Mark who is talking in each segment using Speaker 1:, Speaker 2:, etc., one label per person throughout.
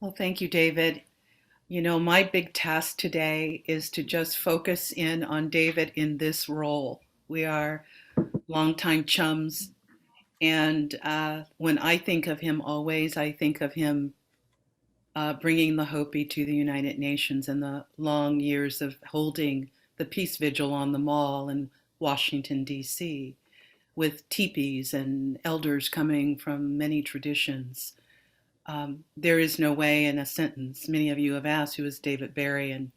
Speaker 1: Well, thank you, David. You know, my big task today is to just focus in on David in this role. We are longtime chums, and when I think of him always, I think of him bringing the Hopi to the United Nations and the long years of holding the peace vigil on the Mall in Washington, D.C., with teepees and elders coming from many traditions. There is no way in a sentence. Many of you have asked who is David Barry, and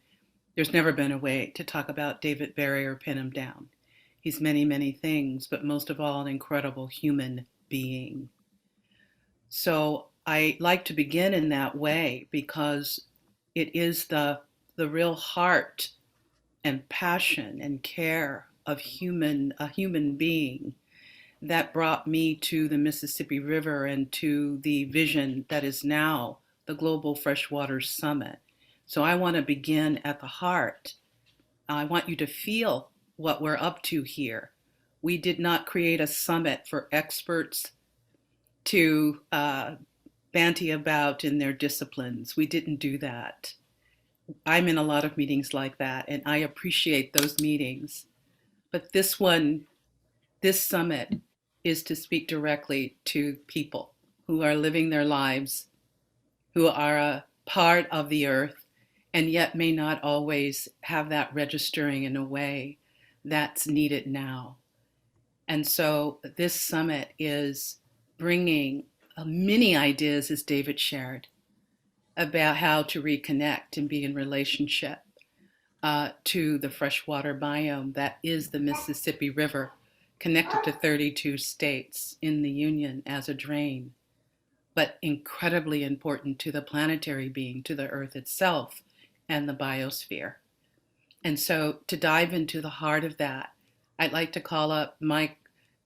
Speaker 1: there's never been a way to talk about David Barry or pin him down. He's many, many things, but most of all, an incredible human being. So I like to begin in that way because it is the real heart and passion and care of a human being that brought me to the Mississippi River and to the vision that is now the Global Freshwater Summit. So I want to begin at the heart. I want you to feel what we're up to here. We did not create a summit for experts to banty about in their disciplines. We didn't do that. I'm in a lot of meetings like that, and I appreciate those meetings. But this summit is to speak directly to people who are living their lives, who are a part of the earth, and yet may not always have that registering in a way that's needed now. And so this summit is bringing many ideas, as David shared, about how to reconnect and be in relationship to the freshwater biome that is the Mississippi River, connected to 32 states in the Union as a drain, but incredibly important to the planetary being, to the Earth itself and the biosphere. And so to dive into the heart of that, I'd like to call up my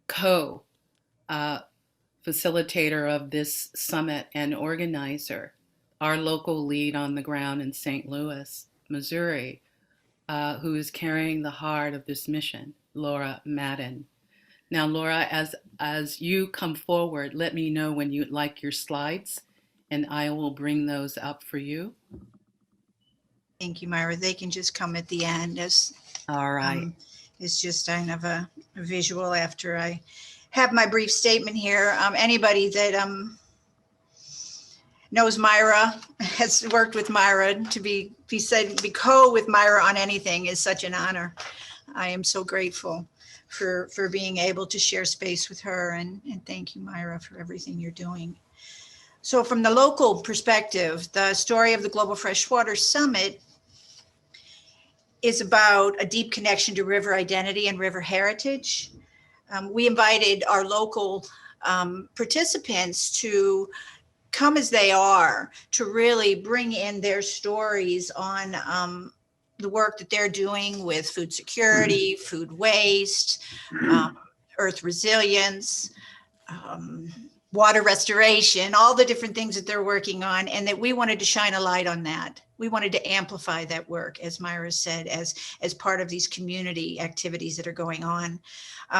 Speaker 1: co facilitator of this summit and organizer, our local lead on the ground in St. Louis, Missouri, who is carrying the heart of this mission, Laura Madden. Now, Laura, as you come forward, let me know when you'd like your slides, and I will bring those up for you.
Speaker 2: Thank you, Myra. They can just come at the end as
Speaker 1: All right.
Speaker 2: it's just kind of a visual after I have my brief statement here. Anybody that knows Myra, has worked with Myra, to be co with Myra on anything is such an honor. I am so grateful for being able to share space with her, and thank you, Myra, for everything you're doing. So from the local perspective, the story of the Global Freshwater Summit is about a deep connection to river identity and river heritage. We invited our local participants to come as they are, to really bring in their stories on the work that they're doing with food security, food waste, earth resilience, water restoration, all the different things that they're working on, and that we wanted to shine a light on that. We wanted to amplify that work, as Myra said, as part of these community activities that are going on.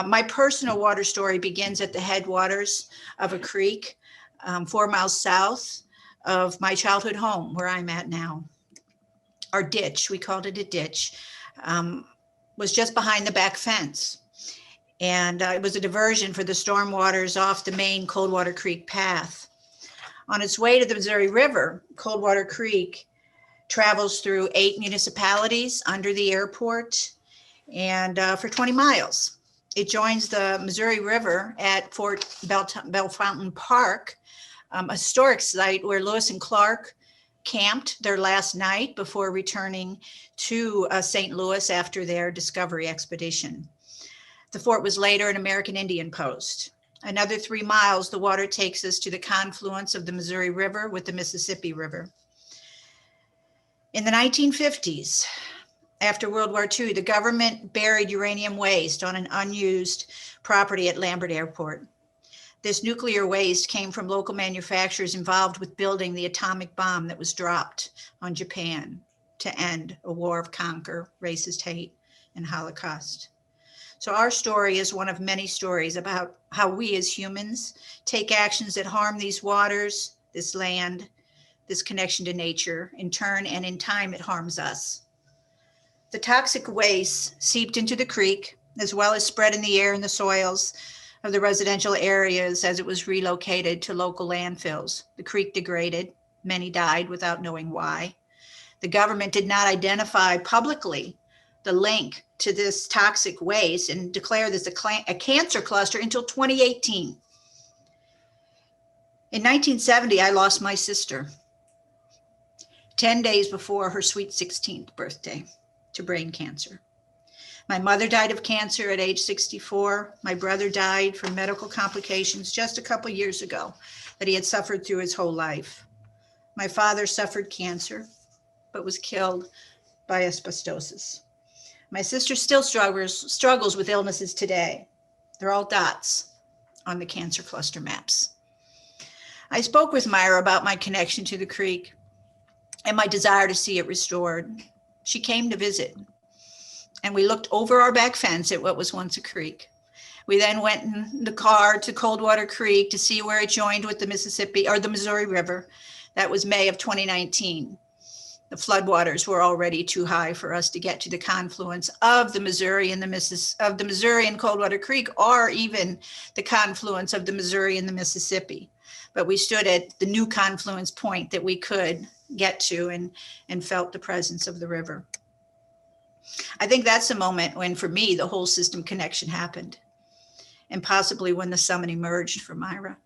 Speaker 2: My personal water story begins at the headwaters of a creek 4 miles south of my childhood home, where I'm at now. Our ditch, we called it a ditch, was just behind the back fence. And it was a diversion for the storm waters off the main Coldwater Creek path. On its way to the Missouri River, Coldwater Creek travels through 8 municipalities under the airport and for 20 miles. It joins the Missouri River at Fort Bellefontaine Park, a historic site where Lewis and Clark camped their last night before returning to St. Louis after their discovery expedition. The fort was later an American Indian post. Another 3 miles, the water takes us to the confluence of the Missouri River with the Mississippi River. In the 1950s, after World War II, the government buried uranium waste on an unused property at Lambert Airport. This nuclear waste came from local manufacturers involved with building the atomic bomb that was dropped on Japan to end a war of conquer, racist hate, and Holocaust. So our story is one of many stories about how we as humans take actions that harm these waters, this land, this connection to nature, in turn and in time, it harms us. The toxic waste seeped into the creek, as well as spread in the air and the soils of the residential areas as it was relocated to local landfills. The creek degraded. Many died without knowing why. The government did not identify publicly the link to this toxic waste and declare this a cancer cluster until 2018. In 1970, I lost my sister 10 days before her sweet 16th birthday to brain cancer. My mother died of cancer at age 64. My brother died from medical complications just a couple years ago that he had suffered through his whole life. My father suffered cancer, but was killed by asbestosis. My sister still struggles with illnesses today. They're all dots on the cancer cluster maps. I spoke with Myra about my connection to the creek and my desire to see it restored. She came to visit, and we looked over our back fence at what was once a creek. We then went in the car to Coldwater Creek to see where it joined with the Mississippi or the Missouri River. That was May of 2019. The floodwaters were already too high for us to get to the confluence of the Missouri and the Missouri and Coldwater Creek, or even the confluence of the Missouri and the Mississippi. But we stood at the new confluence point that we could get to and felt the presence of the river. I think that's the moment when, for me, the whole system connection happened, and possibly when the summit emerged for Myra.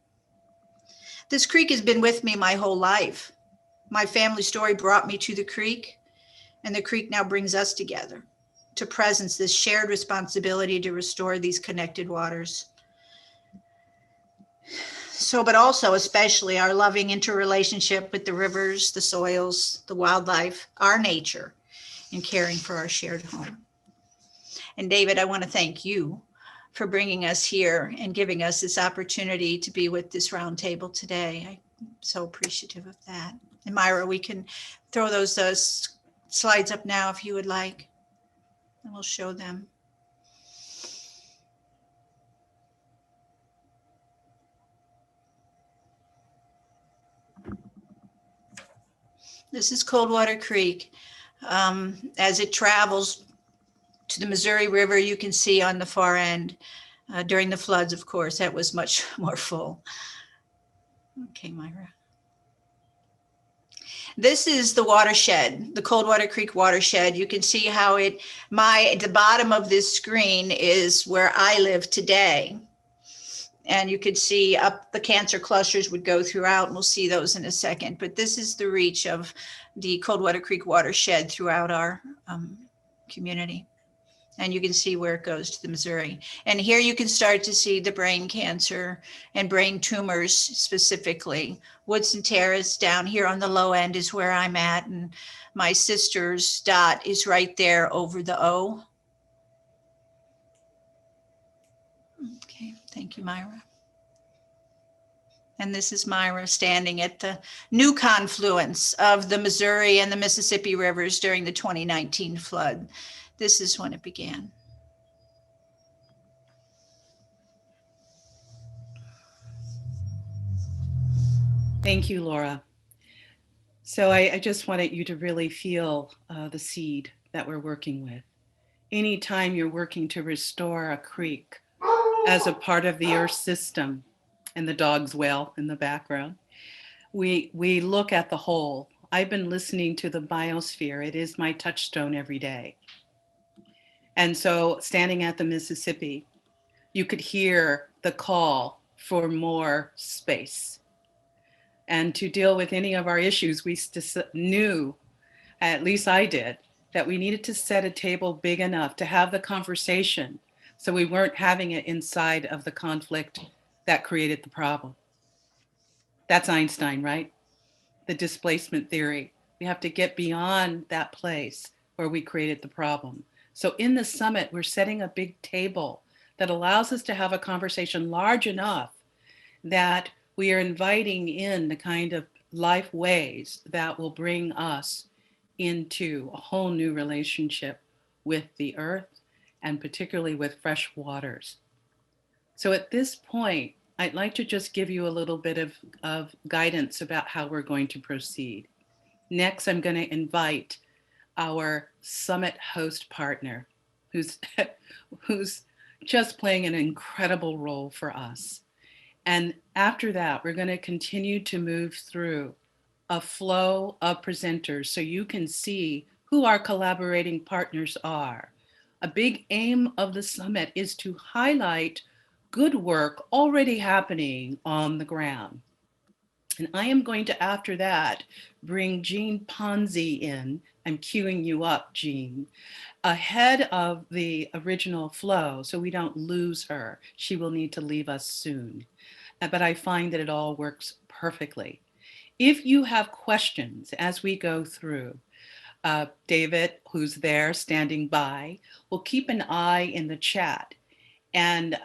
Speaker 2: This creek has been with me my whole life. My family story brought me to the creek, and the creek now brings us together to presence this shared responsibility to restore these connected waters. So, but also especially our loving interrelationship with the rivers, the soils, the wildlife, our nature, and caring for our shared home. And David, I want to thank you for bringing us here and giving us this opportunity to be with this roundtable today. I'm so appreciative of that. And Myra, we can throw those slides up now if you would like, and we'll show them. This is Coldwater Creek. As it travels to the Missouri River, you can see on the far end, during the floods, of course, that was much more full. Okay, Myra. This is the watershed, the Coldwater Creek watershed. You can see how at the bottom of this screen is where I live today. And you could see up the cancer clusters would go throughout, and we'll see those in a second. But this is the reach of the Coldwater Creek watershed throughout our community. And you can see where it goes to the Missouri. And here you can start to see the brain cancer and brain tumors specifically. Woodson Terrace down here on the low end is where I'm at. And my sister's dot is right there over the O. Okay, thank you, Myra. And this is Myra standing at the new confluence of the Missouri and the Mississippi rivers during the 2019 flood. This is when it began.
Speaker 1: Thank you, Laura. So I just wanted you to really feel the seed that we're working with. Anytime you're working to restore a creek as a part of the Earth system, and the dogs wail in the background, we look at the whole. I've been listening to the biosphere. It is my touchstone every day. And so standing at the Mississippi, you could hear the call for more space. And to deal with any of our issues, we knew, at least I did, that we needed to set a table big enough to have the conversation so we weren't having it inside of the conflict that created the problem. That's Einstein, right? The displacement theory. We have to get beyond that place where we created the problem. So in the summit, we're setting a big table that allows us to have a conversation large enough that we are inviting in the kind of life ways that will bring us into a whole new relationship with the earth and particularly with fresh waters. So at this point, I'd like to just give you a little bit of guidance about how we're going to proceed. Next, I'm going to invite our summit host partner, who's who's just playing an incredible role for us. And after that, we're going to continue to move through a flow of presenters so you can see who our collaborating partners are. A big aim of the summit is to highlight good work already happening on the ground. And I am going to, after that, bring Jean Ponzi in. I'm queuing you up, Jean, ahead of the original flow so we don't lose her. She will need to leave us soon. But I find that it all works perfectly. If you have questions as we go through, David, who's there standing by, will keep an eye in the chat and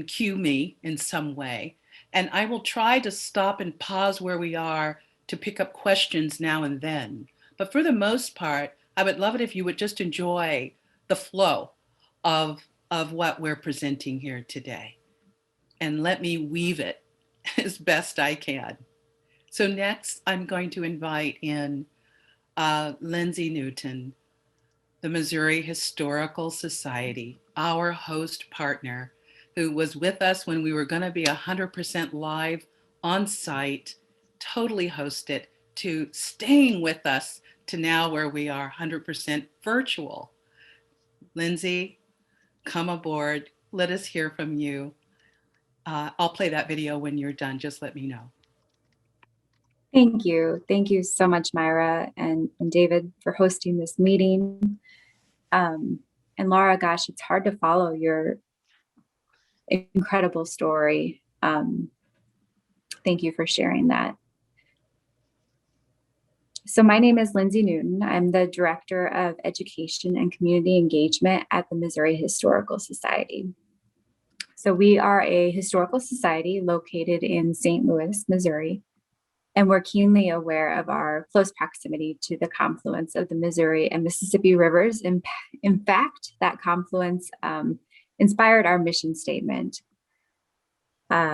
Speaker 1: cue me in some way. And I will try to stop and pause where we are to pick up questions now and then. But for the most part, I would love it if you would just enjoy the flow of what we're presenting here today. And let me weave it as best I can. So next, I'm going to invite in Lindsay Newton, the Missouri Historical Society, our host partner, who was with us when we were going to be 100% live on site, totally hosted, to staying with us to now where we are 100% virtual. Lindsay, come aboard. Let us hear from you. I'll play that video when you're done. Just let me know.
Speaker 3: Thank you. Thank you so much, Myra and David, for hosting this meeting. And Laura, gosh, it's hard to follow your incredible story. Thank you for sharing that. So my name is Lindsay Newton. I'm the Director of Education and Community Engagement at the Missouri Historical Society. So we are a historical society located in St. Louis, Missouri, and we're keenly aware of our close proximity to the confluence of the Missouri and Mississippi rivers. In fact, that confluence inspired our mission statement,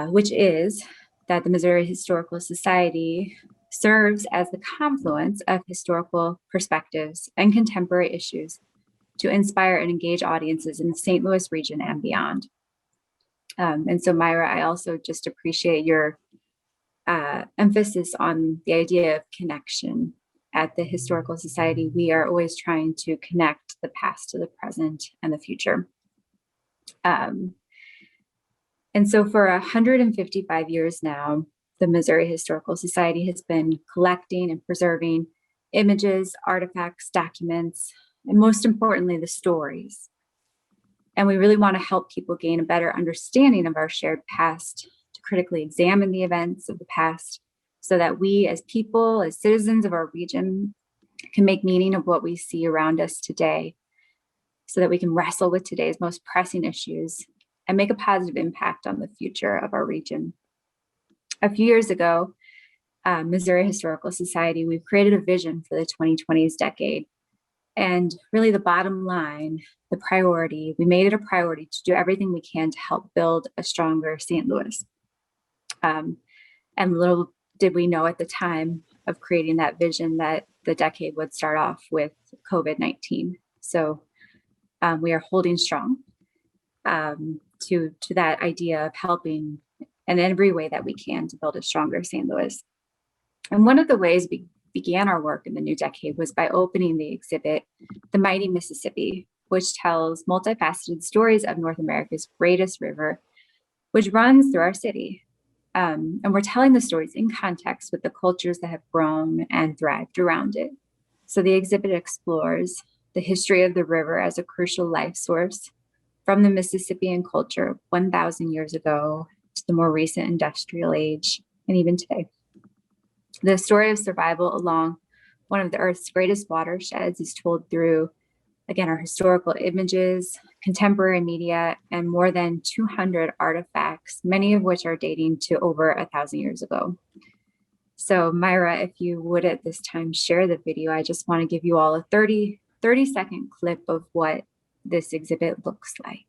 Speaker 3: which is that the Missouri Historical Society serves as the confluence of historical perspectives and contemporary issues to inspire and engage audiences in the St. Louis region and beyond. And so, Myra, I also just appreciate your emphasis on the idea of connection. At the Historical Society, we are always trying to connect the past to the present and the future. And so for 155 years now, the Missouri Historical Society has been collecting and preserving images, artifacts, documents, and most importantly, the stories. And we really want to help people gain a better understanding of our shared past, to critically examine the events of the past so that we as people, as citizens of our region, can make meaning of what we see around us today, so that we can wrestle with today's most pressing issues and make a positive impact on the future of our region. A few years ago, Missouri Historical Society, we've created a vision for the 2020s decade. And really the bottom line, the priority, we made it a priority to do everything we can to help build a stronger St. Louis. And little did we know at the time of creating that vision that the decade would start off with COVID-19. So we are holding strong to that idea of helping in every way that we can to build a stronger St. Louis. And one of the ways we began our work in the new decade was by opening the exhibit, The Mighty Mississippi, which tells multifaceted stories of North America's greatest river, which runs through our city. And we're telling the stories in context with the cultures that have grown and thrived around it. So the exhibit explores the history of the river as a crucial life source, from the Mississippian culture 1,000 years ago to the more recent industrial age, and even today. The story of survival along one of the Earth's greatest watersheds is told through, again, our historical images, contemporary media, and more than 200 artifacts, many of which are dating to over 1,000 years ago. So Myra, if you would at this time share the video, I just want to give you all a 30-second clip of what this exhibit looks like.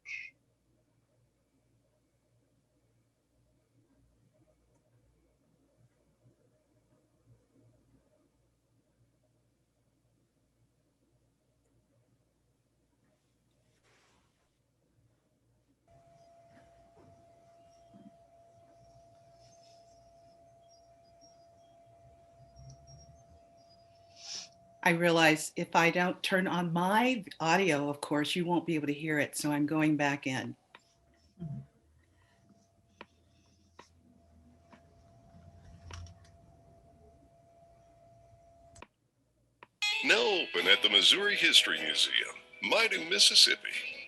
Speaker 1: I realize if I don't turn on my audio, of course, you won't be able to hear it. So I'm going back in.
Speaker 4: Now open at the Missouri History Museum, Mighty Mississippi.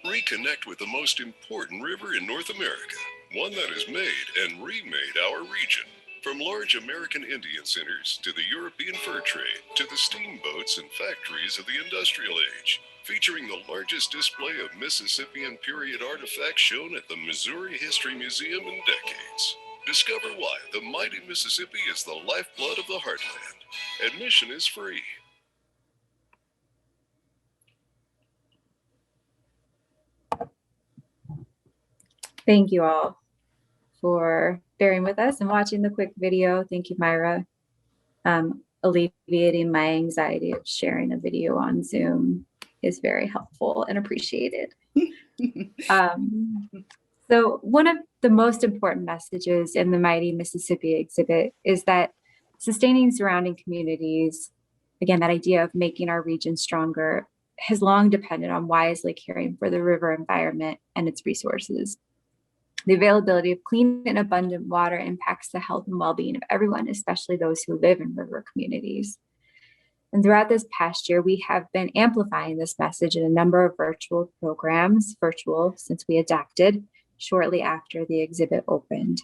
Speaker 4: Reconnect with the most important river in North America, one that has made and remade our region. From large American Indian centers to the European fur trade to the steamboats and factories of the industrial age, featuring the largest display of Mississippian period artifacts shown at the Missouri History Museum in decades. Discover why the mighty Mississippi is the lifeblood of the heartland. Admission is free.
Speaker 3: Thank you all for bearing with us and watching the quick video. Thank you, Myra. Alleviating my anxiety of sharing a video on Zoom is very helpful and appreciated. So one of the most important messages in the Mighty Mississippi exhibit is that sustaining surrounding communities, again, that idea of making our region stronger, has long depended on wisely caring for the river environment and its resources. The availability of clean and abundant water impacts the health and well-being of everyone, especially those who live in river communities. And throughout this past year, we have been amplifying this message in a number of virtual programs, virtual since we adapted shortly after the exhibit opened.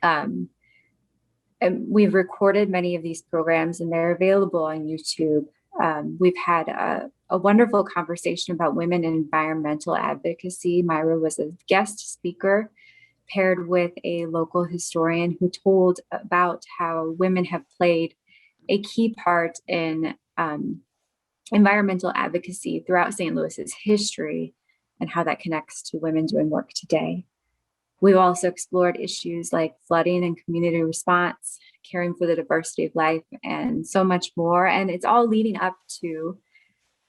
Speaker 3: And we've recorded many of these programs and they're available on YouTube. We've had a wonderful conversation about women in environmental advocacy. Myra was a guest speaker paired with a local historian who told about how women have played a key part in environmental advocacy throughout St. Louis's history and how that connects to women doing work today. We've also explored issues like flooding and community response, caring for the diversity of life, and so much more. And it's all leading up to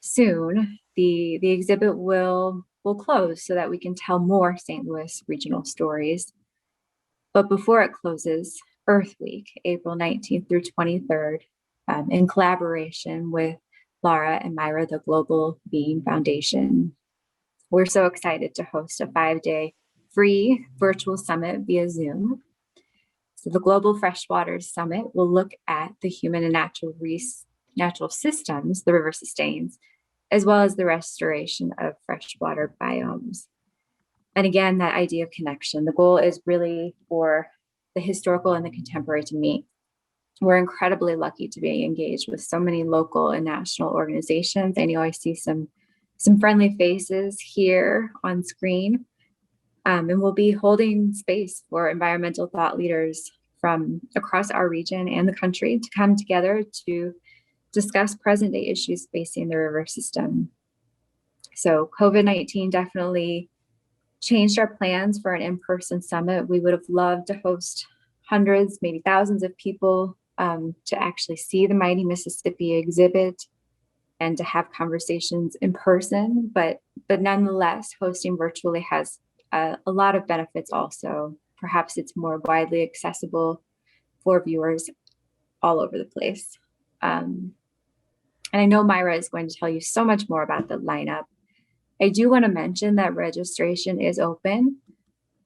Speaker 3: soon, the exhibit will close so that we can tell more St. Louis regional stories. But before it closes, Earth Week, April 19th through 23rd, in collaboration with Laura and Myra, the Global Being Foundation, we're so excited to host a 5-day free virtual summit via Zoom. So the Global Freshwater Summit will look at the human and natural systems the river sustains, as well as the restoration of freshwater biomes. And again, that idea of connection, the goal is really for the historical and the contemporary to meet. We're incredibly lucky to be engaged with so many local and national organizations. I know I see some friendly faces here on screen. And we'll be holding space for environmental thought leaders from across our region and the country to come together to discuss present day issues facing the river system. So COVID-19 definitely changed our plans for an in-person summit. We would have loved to host hundreds, maybe thousands of people to actually see the Mighty Mississippi exhibit and to have conversations in person, but nonetheless, hosting virtually has a lot of benefits also. Perhaps it's more widely accessible for viewers all over the place. And I know Myra is going to tell you so much more about the lineup. I do want to mention that registration is open.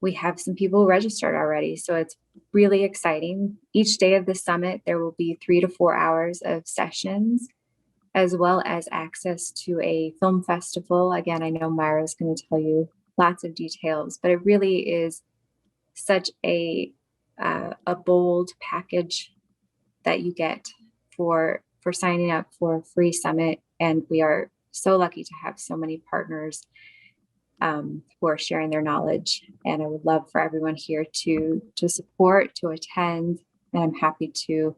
Speaker 3: We have some people registered already, so it's really exciting. Each day of the summit, there will be 3 to 4 hours of sessions, as well as access to a film festival. Again, I know Myra is going to tell you lots of details, but it really is such a bold package that you get for signing up for a free summit. And we are so lucky to have so many partners who are sharing their knowledge. And I would love for everyone here to support, to attend. And I'm happy to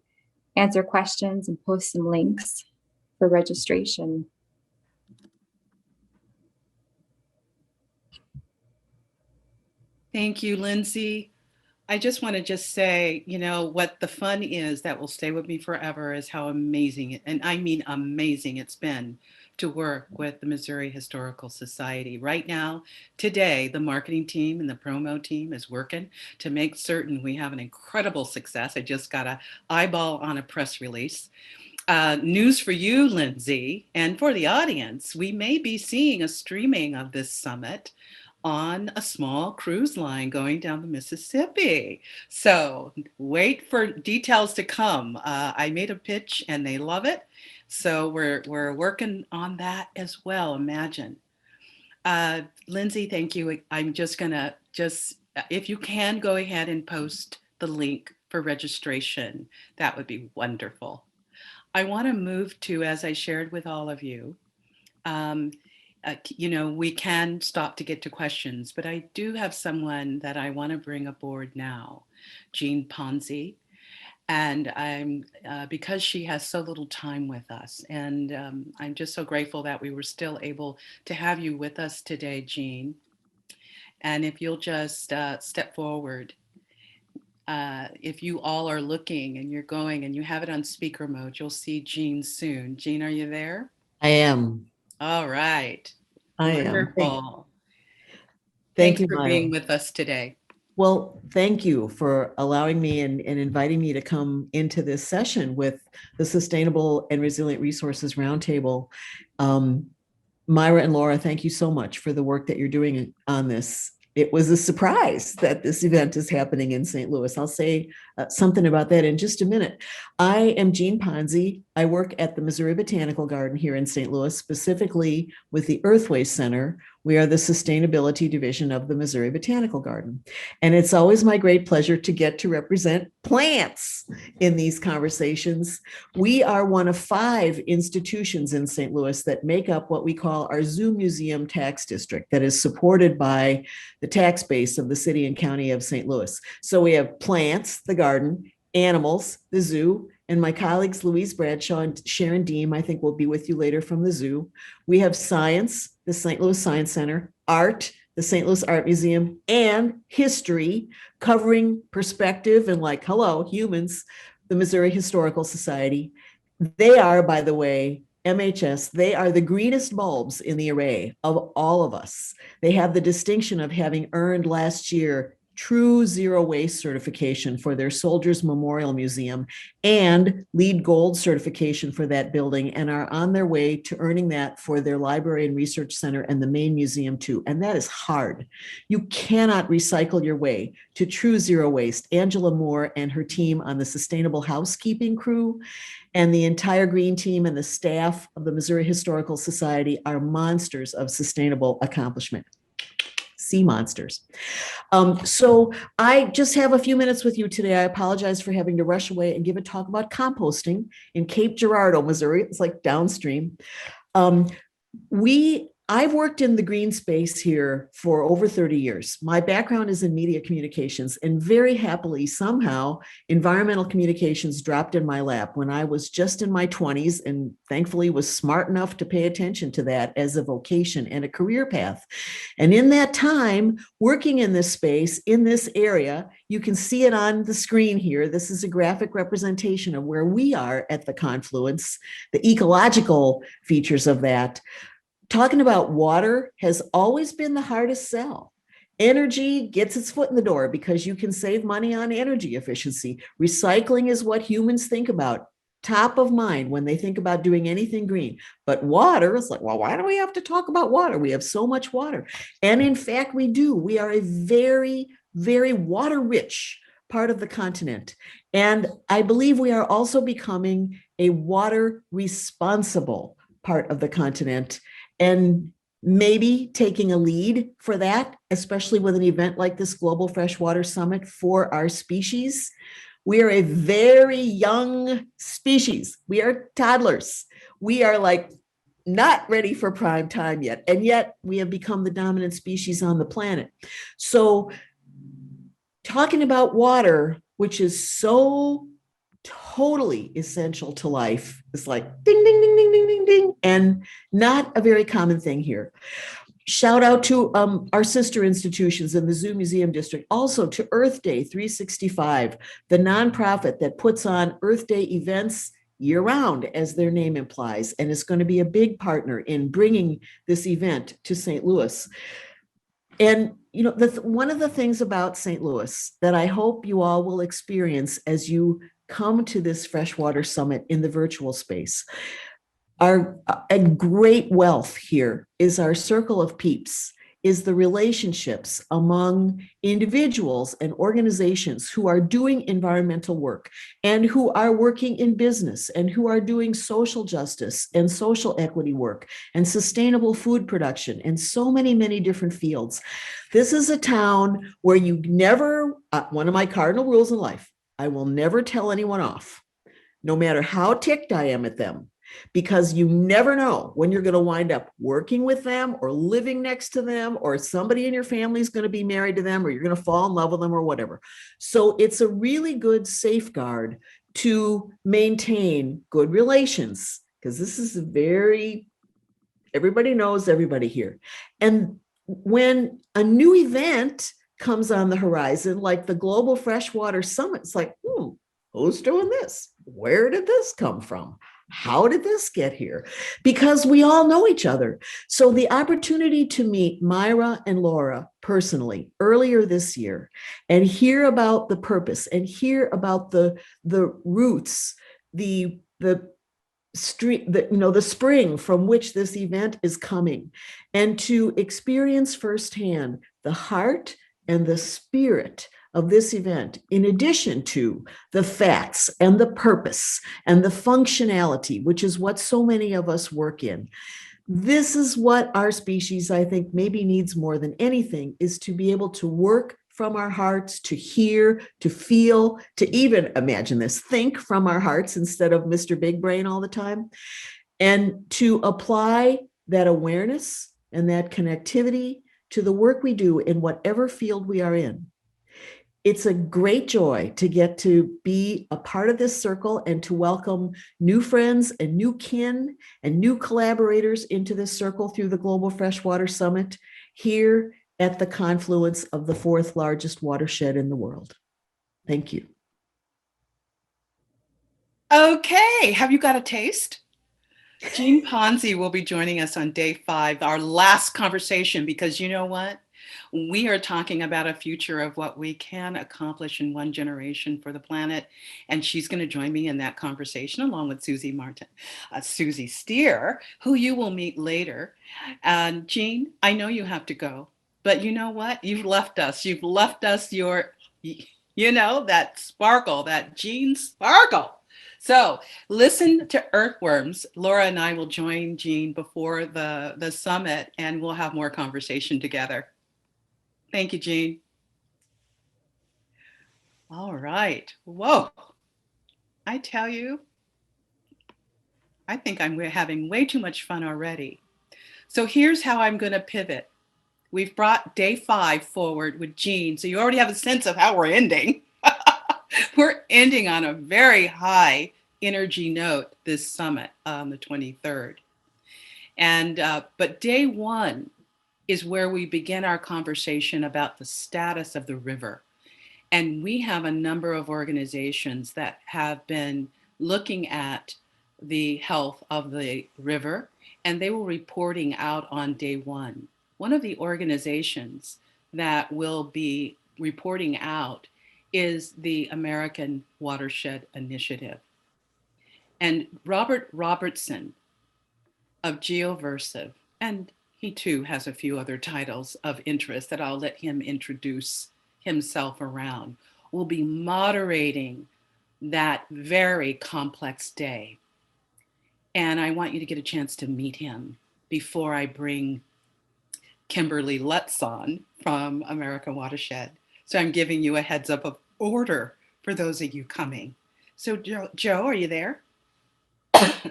Speaker 3: answer questions and post some links for registration.
Speaker 1: Thank you, Lindsay. I just want to say, you know, what the fun is that will stay with me forever is how amazing, and I mean amazing, it's been to work with the Missouri Historical Society. Right now, today, the marketing team and the promo team is working to make certain we have an incredible success. I just got an eyeball on a press release. News for you, Lindsay, and for the audience, we may be seeing a streaming of this summit on a small cruise line going down the Mississippi. So wait for details to come. I made a pitch and they love it. So we're working on that as well. Imagine. Lindsay, thank you. I'm just gonna if you can go ahead and post the link for registration, that would be wonderful. I want to move to, as I shared with all of you, um, we can stop to get to questions, but I do have someone that I want to bring aboard now, Jean Ponzi. And I'm because she has so little time with us, and I'm just so grateful that we were still able to have you with us today, Jean. And if you'll just step forward, if you all are looking and you're going and you have it on speaker mode, you'll see Jean soon. Jean, are you there?
Speaker 5: I am.
Speaker 1: All right.
Speaker 5: I am.
Speaker 1: Wonderful.
Speaker 5: Thank
Speaker 1: Thanks
Speaker 5: you,
Speaker 1: for
Speaker 5: Myra.
Speaker 1: being with us today.
Speaker 5: Well, thank you for allowing me and inviting me to come into this session with the Sustainable and Resilient Resources Roundtable. Myra and Laura, thank you so much for the work that you're doing on this. It was a surprise that this event is happening in St. Louis. I'll say something about that in just a minute. I am Jean Ponzi. I work at the Missouri Botanical Garden here in St. Louis, specifically with the Earthways Center. We are the sustainability division of the Missouri Botanical Garden. And it's always my great pleasure to get to represent plants in these conversations. We are one of 5 institutions in St. Louis that make up what we call our Zoo Museum tax district that is supported by the tax base of the city and county of St. Louis. So we have plants, the garden, animals, the zoo, and my colleagues, Louise Bradshaw and Sharon Deem, I think will be with you later from the zoo. We have science, the St. Louis Science Center, art, the St. Louis Art Museum, and history, covering perspective and like, hello, humans, the Missouri Historical Society. They are, by the way, MHS, they are the greenest bulbs in the array of all of us. They have the distinction of having earned last year true zero waste certification for their Soldiers Memorial Museum and LEED Gold certification for that building, and are on their way to earning that for their library and research center and the main museum too. And that is hard. You cannot recycle your way to true zero waste. Angela Moore and her team on the Sustainable Housekeeping crew and the entire green team and the staff of the Missouri Historical Society are monsters of sustainable accomplishment. Sea monsters. So I just have a few minutes with you today. I apologize for having to rush away and give a talk about composting in Cape Girardeau, Missouri. It's like downstream. I've worked in the green space here for over 30 years. My background is in media communications, and very happily, somehow, environmental communications dropped in my lap when I was just in my 20s, and thankfully was smart enough to pay attention to that as a vocation and a career path. And in that time, working in this space, in this area, you can see it on the screen here. This is a graphic representation of where we are at the confluence, the ecological features of that. Talking about water has always been the hardest sell. Energy gets its foot in the door because you can save money on energy efficiency. Recycling is what humans think about, top of mind when they think about doing anything green. But water is like, well, why do we have to talk about water? We have so much water. And in fact, we do. We are a very, very water-rich part of the continent. And I believe we are also becoming a water-responsible part of the continent, and maybe taking a lead for that, especially with an event like this Global Freshwater Summit for our species. We are a very young species. We are toddlers. We are like not ready for prime time yet. And yet we have become the dominant species on the planet. So talking about water, which is so totally essential to life, is like ding, ding, ding, ding, ding, ding, ding, and not a very common thing here. Shout out to our sister institutions in the Zoo Museum District, also to Earth Day 365, the nonprofit that puts on Earth Day events year-round, as their name implies, and is going to be a big partner in bringing this event to St. Louis. And you know, one of the things about St. Louis that I hope you all will experience as you come to this freshwater summit in the virtual space. A great wealth here is our circle of peeps, is the relationships among individuals and organizations who are doing environmental work and who are working in business and who are doing social justice and social equity work and sustainable food production and so many, many different fields. This is a town where you never, one of my cardinal rules in life, I will never tell anyone off, no matter how ticked I am at them, because you never know when you're going to wind up working with them or living next to them, or somebody in your family is going to be married to them, or you're going to fall in love with them or whatever. So it's a really good safeguard to maintain good relations, because this is everybody knows everybody here. And when a new event comes on the horizon, like the Global Freshwater Summit, it's like, who's doing this? Where did this come from? How did this get here? Because we all know each other. So the opportunity to meet Myra and Laura personally earlier this year and hear about the purpose and hear about the roots, the street, the spring from which this event is coming, and to experience firsthand the heart and the spirit of this event, in addition to the facts and the purpose and the functionality, which is what so many of us work in. This is what our species, I think, maybe needs more than anything, is to be able to work from our hearts, to hear, to feel, to even imagine this, think from our hearts instead of Mr. Big Brain all the time, and to apply that awareness and that connectivity to the work we do in whatever field we are in. It's a great joy to get to be a part of this circle and to welcome new friends and new kin and new collaborators into this circle through the Global Freshwater Summit here at the confluence of the 4th largest watershed in the world. Thank you.
Speaker 1: Okay, have you got a taste? Jean Ponzi will be joining us on day 5, our last conversation, because you know what? We are talking about a future of what we can accomplish in one generation for the planet. And she's going to join me in that conversation along with Susie Steer, who you will meet later. And Jean, I know you have to go, but you know what? You've left us. You've left us your, that sparkle, that Jean sparkle. So listen to Earthworms. Laura and I will join Jean before the summit, and we'll have more conversation together. Thank you, Jean. All right. Whoa. I tell you, I think we're having way too much fun already. So here's how I'm going to pivot. We've brought day 5 forward with Jean, so you already have a sense of how we're ending. We're ending on a very high energy note this summit on the 23rd. But day 1 is where we begin our conversation about the status of the river. And we have a number of organizations that have been looking at the health of the river, and they were reporting out on day 1. One of the organizations that will be reporting out is the American Watershed Initiative. And Robert Robertson of Geoversive, and he too has a few other titles of interest that I'll let him introduce himself around, will be moderating that very complex day. And I want you to get a chance to meet him before I bring Kimberly Lutz on from American Watershed. So I'm giving you a heads up of order for those of you coming. So Joe, are you there?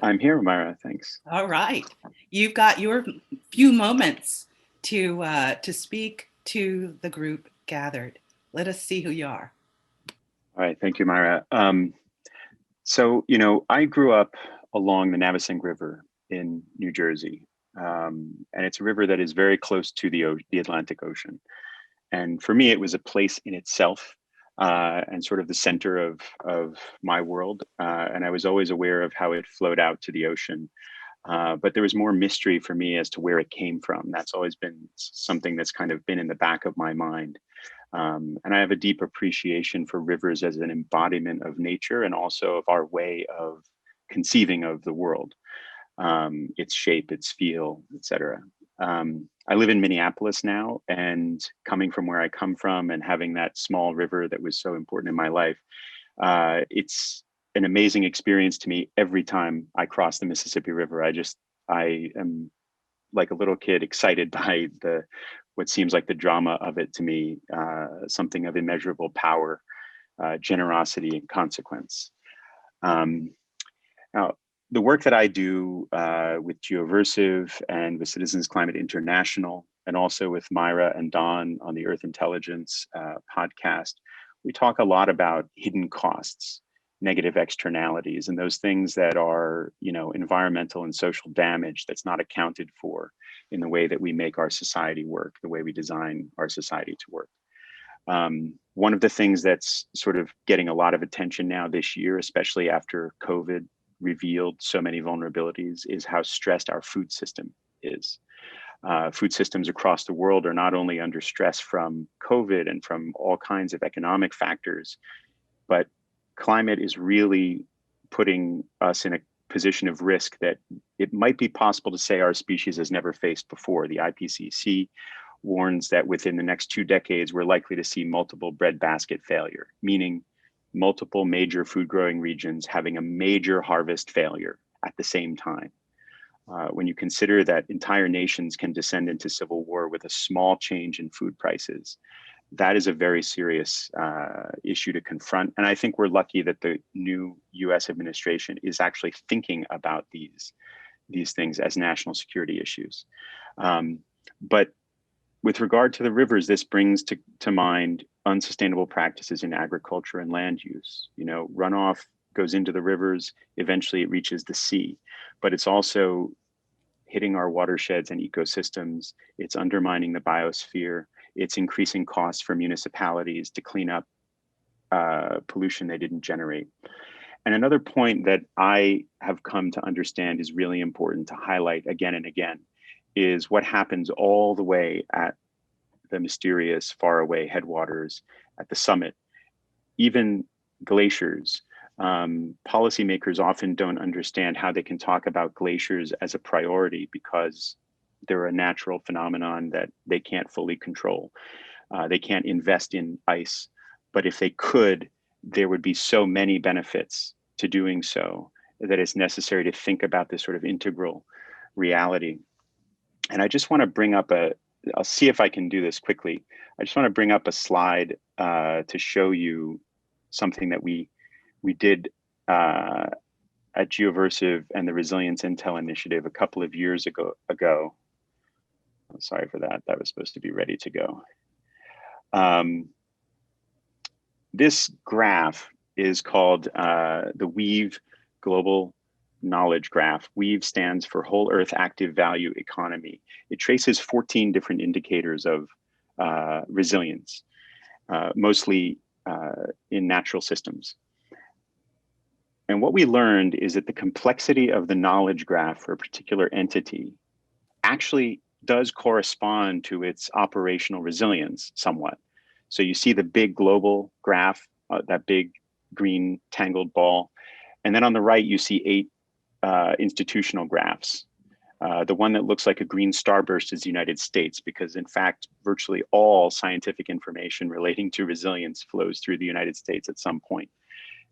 Speaker 6: I'm here, Myra, thanks.
Speaker 1: All right. You've got your few moments to speak to the group gathered. Let us see who you are.
Speaker 6: All right, thank you, Myra. So, I grew up along the Navesink River in New Jersey, and it's a river that is very close to the Atlantic Ocean. And for me, it was a place in itself and sort of the center of my world. And I was always aware of how it flowed out to the ocean. But there was more mystery for me as to where it came from. That's always been something that's kind of been in the back of my mind. And I have a deep appreciation for rivers as an embodiment of nature and also of our way of conceiving of the world, its shape, its feel, etc. I live in Minneapolis now, and coming from where I come from and having that small river that was so important in my life, it's an amazing experience to me every time I cross the Mississippi River. I am like a little kid excited by what seems like the drama of it to me, something of immeasurable power, generosity, and consequence. Now, the work that I do with Geoversive and with Citizens Climate International, and also with Myra and Don on the Earth Intelligence podcast, we talk a lot about hidden costs, negative externalities, and those things that are, environmental and social damage that's not accounted for in the way that we make our society work, the way we design our society to work. One of the things that's sort of getting a lot of attention now this year, especially after COVID revealed so many vulnerabilities, is how stressed our food system is. Food systems across the world are not only under stress from COVID and from all kinds of economic factors, but climate is really putting us in a position of risk that it might be possible to say our species has never faced before. The IPCC warns that within the next 2 decades, we're likely to see multiple breadbasket failure, meaning multiple major food growing regions having a major harvest failure at the same time. When you consider that entire nations can descend into civil war with a small change in food prices, that is a very serious issue to confront. And I think we're lucky that the new US administration is actually thinking about these things as national security issues. But with regard to the rivers, this brings to mind unsustainable practices in agriculture and land use. Runoff goes into the rivers, eventually it reaches the sea, but it's also hitting our watersheds and ecosystems. It's undermining the biosphere. It's increasing costs for municipalities to clean up pollution they didn't generate. And another point that I have come to understand is really important to highlight again and again is what happens all the way at the mysterious faraway headwaters at the summit. Even glaciers, policymakers often don't understand how they can talk about glaciers as a priority because they're a natural phenomenon that they can't fully control. They can't invest in ice, but if they could, there would be so many benefits to doing so that it's necessary to think about this sort of integral reality. And I just want to bring up I'll see if I can do this quickly. I just want to bring up a slide to show you something that we did at Geoversive and the Resilience Intel Initiative a couple of years ago. I'm sorry for that. That was supposed to be ready to go. This graph is called the WEAVE Global Knowledge Graph. WEAVE stands for Whole Earth Active Value Economy. It traces 14 different indicators of resilience, mostly in natural systems. And what we learned is that the complexity of the knowledge graph for a particular entity actually does correspond to its operational resilience somewhat. So you see the big global graph, that big green tangled ball. And then on the right, you see 8 institutional graphs. The one that looks like a green starburst is the United States, because in fact, virtually all scientific information relating to resilience flows through the United States at some point.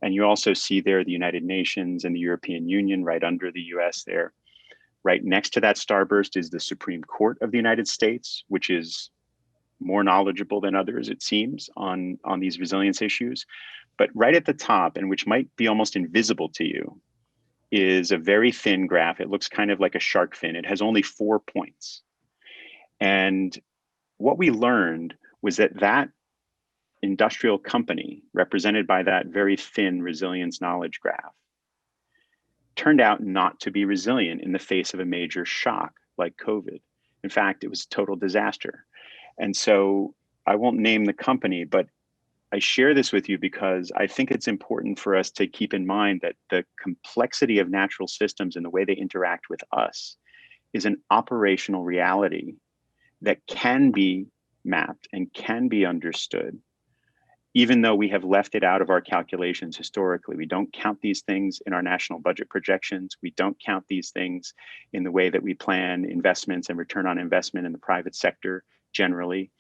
Speaker 6: And you also see there the United Nations and the European Union right under the US there. Right next to that starburst is the Supreme Court of the United States, which is more knowledgeable than others, it seems, on these resilience issues. But right at the top, and which might be almost invisible to you, is a very thin graph. It looks kind of like a shark fin. It has only 4 points. And what we learned was that industrial company, represented by that very thin resilience knowledge graph, turned out not to be resilient in the face of a major shock like COVID. In fact, it was a total disaster. And so I won't name the company, but I share this with you because I think it's important for us to keep in mind that the complexity of natural systems and the way they interact with us is an operational reality that can be mapped and can be understood, even though we have left it out of our calculations historically. We don't count these things in our national budget projections. We don't count these things in the way that we plan investments and return on investment in the private sector generally.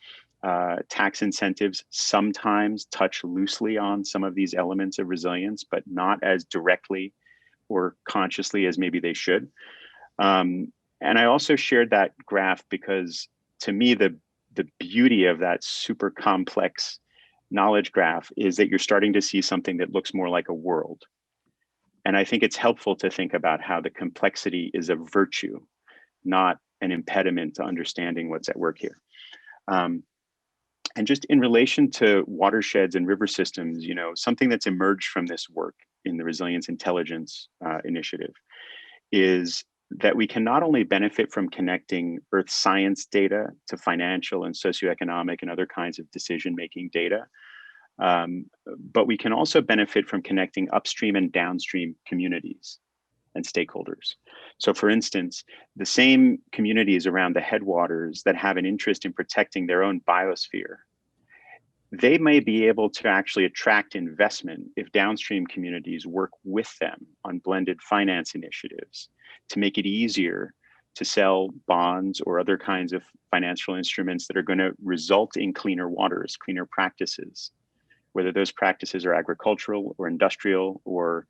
Speaker 6: Tax incentives sometimes touch loosely on some of these elements of resilience, but not as directly or consciously as maybe they should. And I also shared that graph because, to me, the beauty of that super complex knowledge graph is that you're starting to see something that looks more like a world. And I think it's helpful to think about how the complexity is a virtue, not an impediment to understanding what's at work here. And just in relation to watersheds and river systems, you know, something that's emerged from this work in the Resilience Intelligence Initiative is that we can not only benefit from connecting earth science data to financial and socioeconomic and other kinds of decision-making data, but we can also benefit from connecting upstream and downstream communities and stakeholders. So for instance, the same communities around the headwaters that have an interest in protecting their own biosphere, they may be able to actually attract investment if downstream communities work with them on blended finance initiatives to make it easier to sell bonds or other kinds of financial instruments that are going to result in cleaner waters, cleaner practices, whether those practices are agricultural or industrial or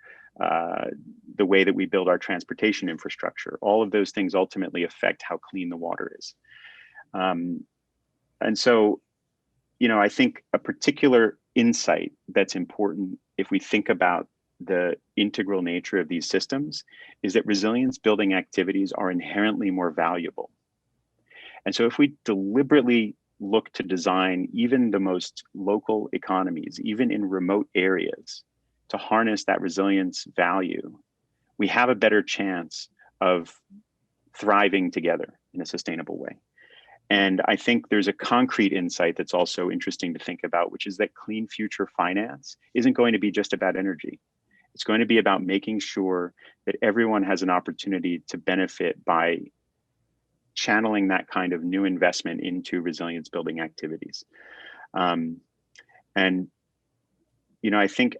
Speaker 6: the way that we build our transportation infrastructure. All of those things ultimately affect how clean the water is. And so, you know, I think a particular insight that's important if we think about the integral nature of these systems is that resilience building activities are inherently more valuable. And so if we deliberately look to design even the most local economies, even in remote areas, to harness that resilience value, we have a better chance of thriving together in a sustainable way. And I think there's a concrete insight that's also interesting to think about, which is that clean future finance isn't going to be just about energy. It's going to be about making sure that everyone has an opportunity to benefit by channeling that kind of new investment into resilience building activities. And, you know, I think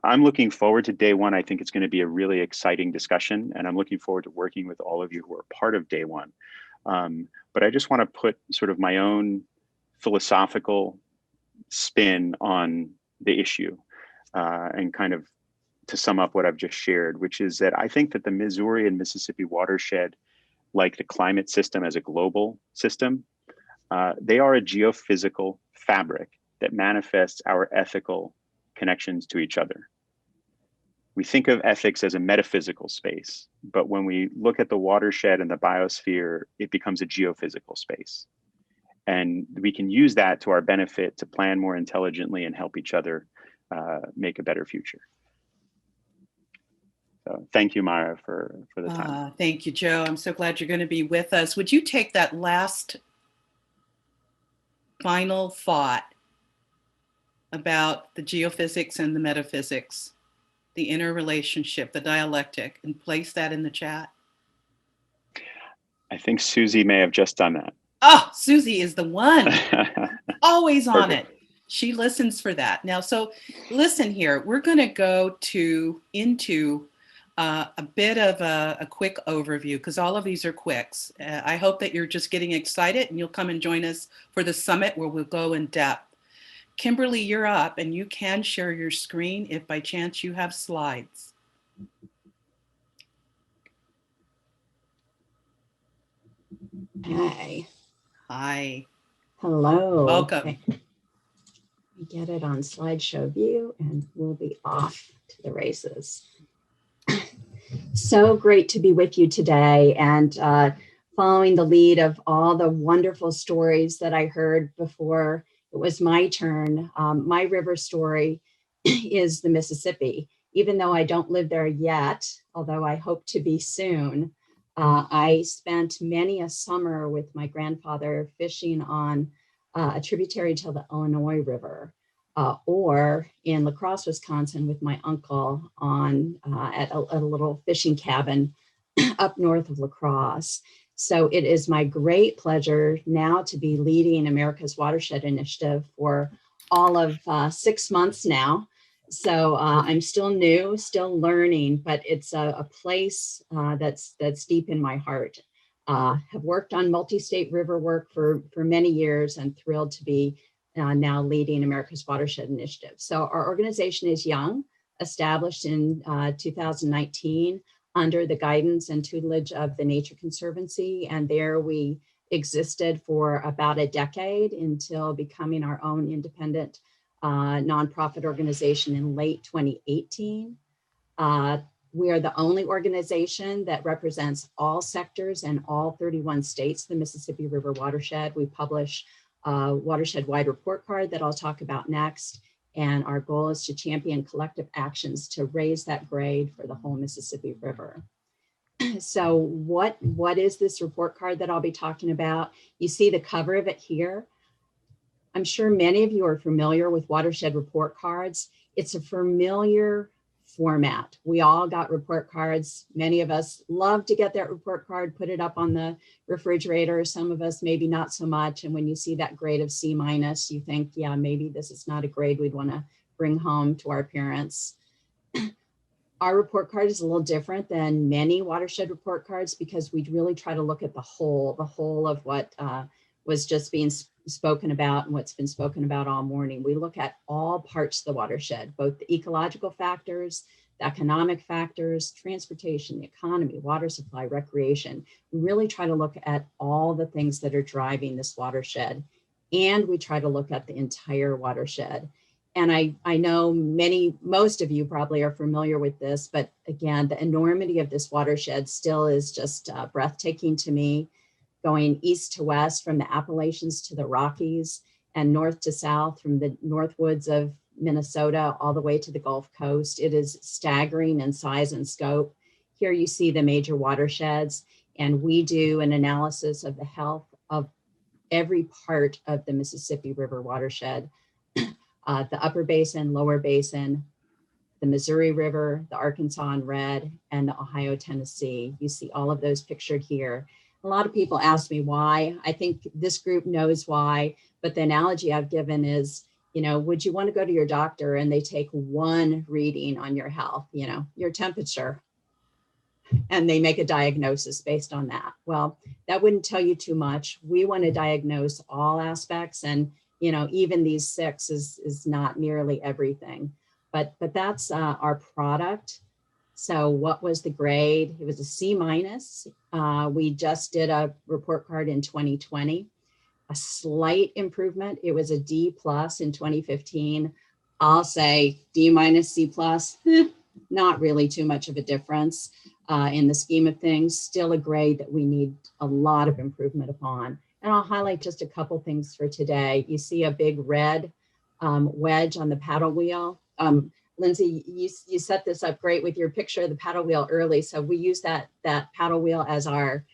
Speaker 6: I'm looking forward to day one. I think it's going to be a really exciting discussion, and I'm looking forward to working with all of you who are part of day one. But I just want to put sort of my own philosophical spin on the issue and kind of to sum up what I've just shared, which is that I think that the Missouri and Mississippi watershed, like the climate system as a global system, they are a geophysical fabric that manifests our ethical connections to each other. We think of ethics as a metaphysical space, but when we look at the watershed and the biosphere, it becomes a geophysical space. And we can use that to our benefit to plan more intelligently and help each other make a better future. So thank you, Mara, for the time.
Speaker 1: Thank you, Joe. I'm so glad you're going to be with us. Would you take that last final thought about the geophysics and the metaphysics, the interrelationship, the dialectic, and place that in the chat?
Speaker 6: I think Susie may have just done that.
Speaker 1: Oh, Susie is the one. Always on
Speaker 6: Perfect.
Speaker 1: it. She listens for that. Now, so listen here. We're going to go into a bit of a quick overview because all of these are quicks. I hope that you're just getting excited and you'll come and join us for the summit where we'll go in depth. Kimberly, you're up and you can share your screen if by chance you have slides.
Speaker 7: Hi.
Speaker 1: Hi.
Speaker 7: Hello.
Speaker 1: Welcome.
Speaker 7: Get it on slideshow view and we'll be off to the races. So great to be with you today and following the lead of all the wonderful stories that I heard before it was my turn. My river story is the Mississippi. Even though I don't live there yet, although I hope to be soon, I spent many a summer with my grandfather fishing on a tributary to the Illinois River, or in La Crosse, Wisconsin, with my uncle on at a little fishing cabin up north of La Crosse. So it is my great pleasure now to be leading America's Watershed Initiative for all of 6 months now. So I'm still new, still learning, but it's a place that's deep in my heart. Have worked on multi-state river work for many years and thrilled to be now leading America's Watershed Initiative. So our organization is young, established in 2019 under the guidance and tutelage of the Nature Conservancy. And there we existed for about a decade until becoming our own independent nonprofit organization in late 2018. We are the only organization that represents all sectors and all 31 states, the Mississippi River watershed. We publish a watershed-wide report card that I'll talk about next. And our goal is to champion collective actions to raise that grade for the whole Mississippi River. So what is this report card that I'll be talking about? You see the cover of it here. I'm sure many of you are familiar with watershed report cards. It's a familiar format. We all got report cards. Many of us love to get that report card, put it up on the refrigerator. Some of us maybe not so much. And when you see that grade of C-, you think, yeah, maybe this is not a grade we'd want to bring home to our parents. Our report card is a little different than many watershed report cards because we really try to look at the whole of what was just being spoken about and what's been spoken about all morning. We look at all parts of the watershed, both the ecological factors, the economic factors, transportation, the economy, water supply, recreation. We really try to look at all the things that are driving this watershed. And we try to look at the entire watershed. And I know most of you probably are familiar with this, but again, the enormity of this watershed still is just breathtaking to me. Going east to west from the Appalachians to the Rockies and north to south from the North Woods of Minnesota all the way to the Gulf Coast. It is staggering in size and scope. Here you see the major watersheds, and we do an analysis of the health of every part of the Mississippi River watershed, the upper basin, lower basin, the Missouri River, the Arkansas in red, and the Ohio, Tennessee. You see all of those pictured here. A lot of people ask me why. I think this group knows why, but the analogy I've given is, would you want to go to your doctor and they take one reading on your health, your temperature, and they make a diagnosis based on that? Well, that wouldn't tell you too much. We want to diagnose all aspects, and even these 6 is not nearly everything, but that's our product. So what was the grade? It was a C-. We just did a report card in 2020, a slight improvement. It was a D+ in 2015. I'll say D-, C+, not really too much of a difference in the scheme of things. Still a grade that we need a lot of improvement upon. And I'll highlight just a couple things for today. You see a big red wedge on the paddle wheel. Lindsay, you set this up great with your picture of the paddle wheel early. So we use that paddle wheel as our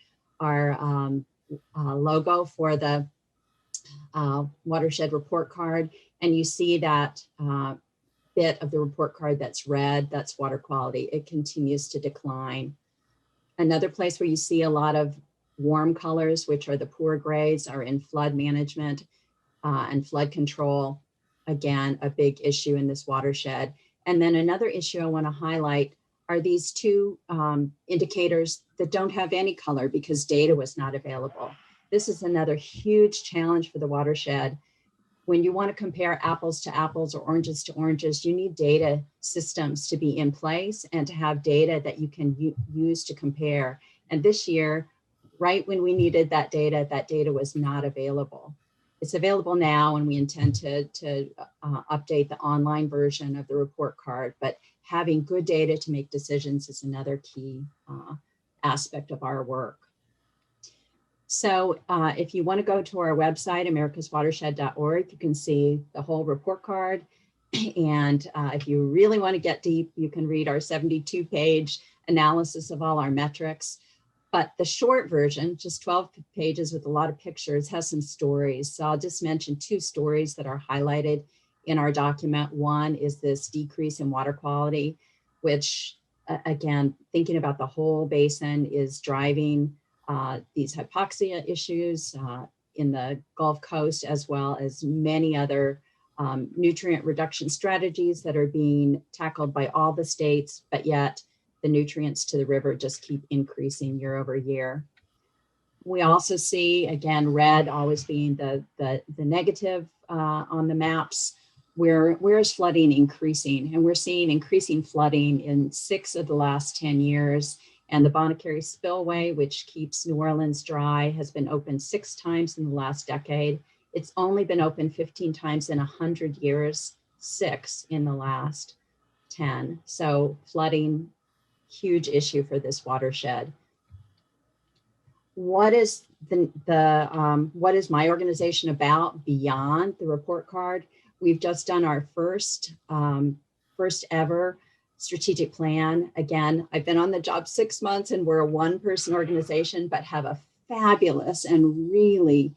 Speaker 7: logo for the watershed report card. And you see that bit of the report card that's red, that's water quality. It continues to decline. Another place where you see a lot of warm colors, which are the poor grades, are in flood management and flood control. Again, a big issue in this watershed. And then another issue I want to highlight are these 2 indicators that don't have any color because data was not available. This is another huge challenge for the watershed. When you want to compare apples to apples or oranges to oranges, you need data systems to be in place and to have data that you can use to compare. And this year, right when we needed that data was not available. It's available now, and we intend to update the online version of the report card, but having good data to make decisions is another key aspect of our work. So if you want to go to our website, americaswatershed.org, you can see the whole report card. And if you really want to get deep, you can read our 72-page analysis of all our metrics. But the short version, just 12 pages with a lot of pictures, has some stories. So I'll just mention 2 stories that are highlighted in our document. One is this decrease in water quality, which again, thinking about the whole basin is driving these hypoxia issues in the Gulf Coast, as well as many other nutrient reduction strategies that are being tackled by all the states, but yet the nutrients to the river just keep increasing year over year. We also see, again, red always being the negative on the maps, where is flooding increasing? And we're seeing increasing flooding in 6 of the last 10 years. And the Bonacary Spillway, which keeps New Orleans dry, has been opened 6 times in the last decade. It's only been open 15 times in 100 years, 6 in the last 10. So flooding, huge issue for this watershed. What is what is my organization about beyond the report card? We've just done our first ever strategic plan. Again, I've been on the job 6 months and we're a 1-person organization, but have a fabulous and really,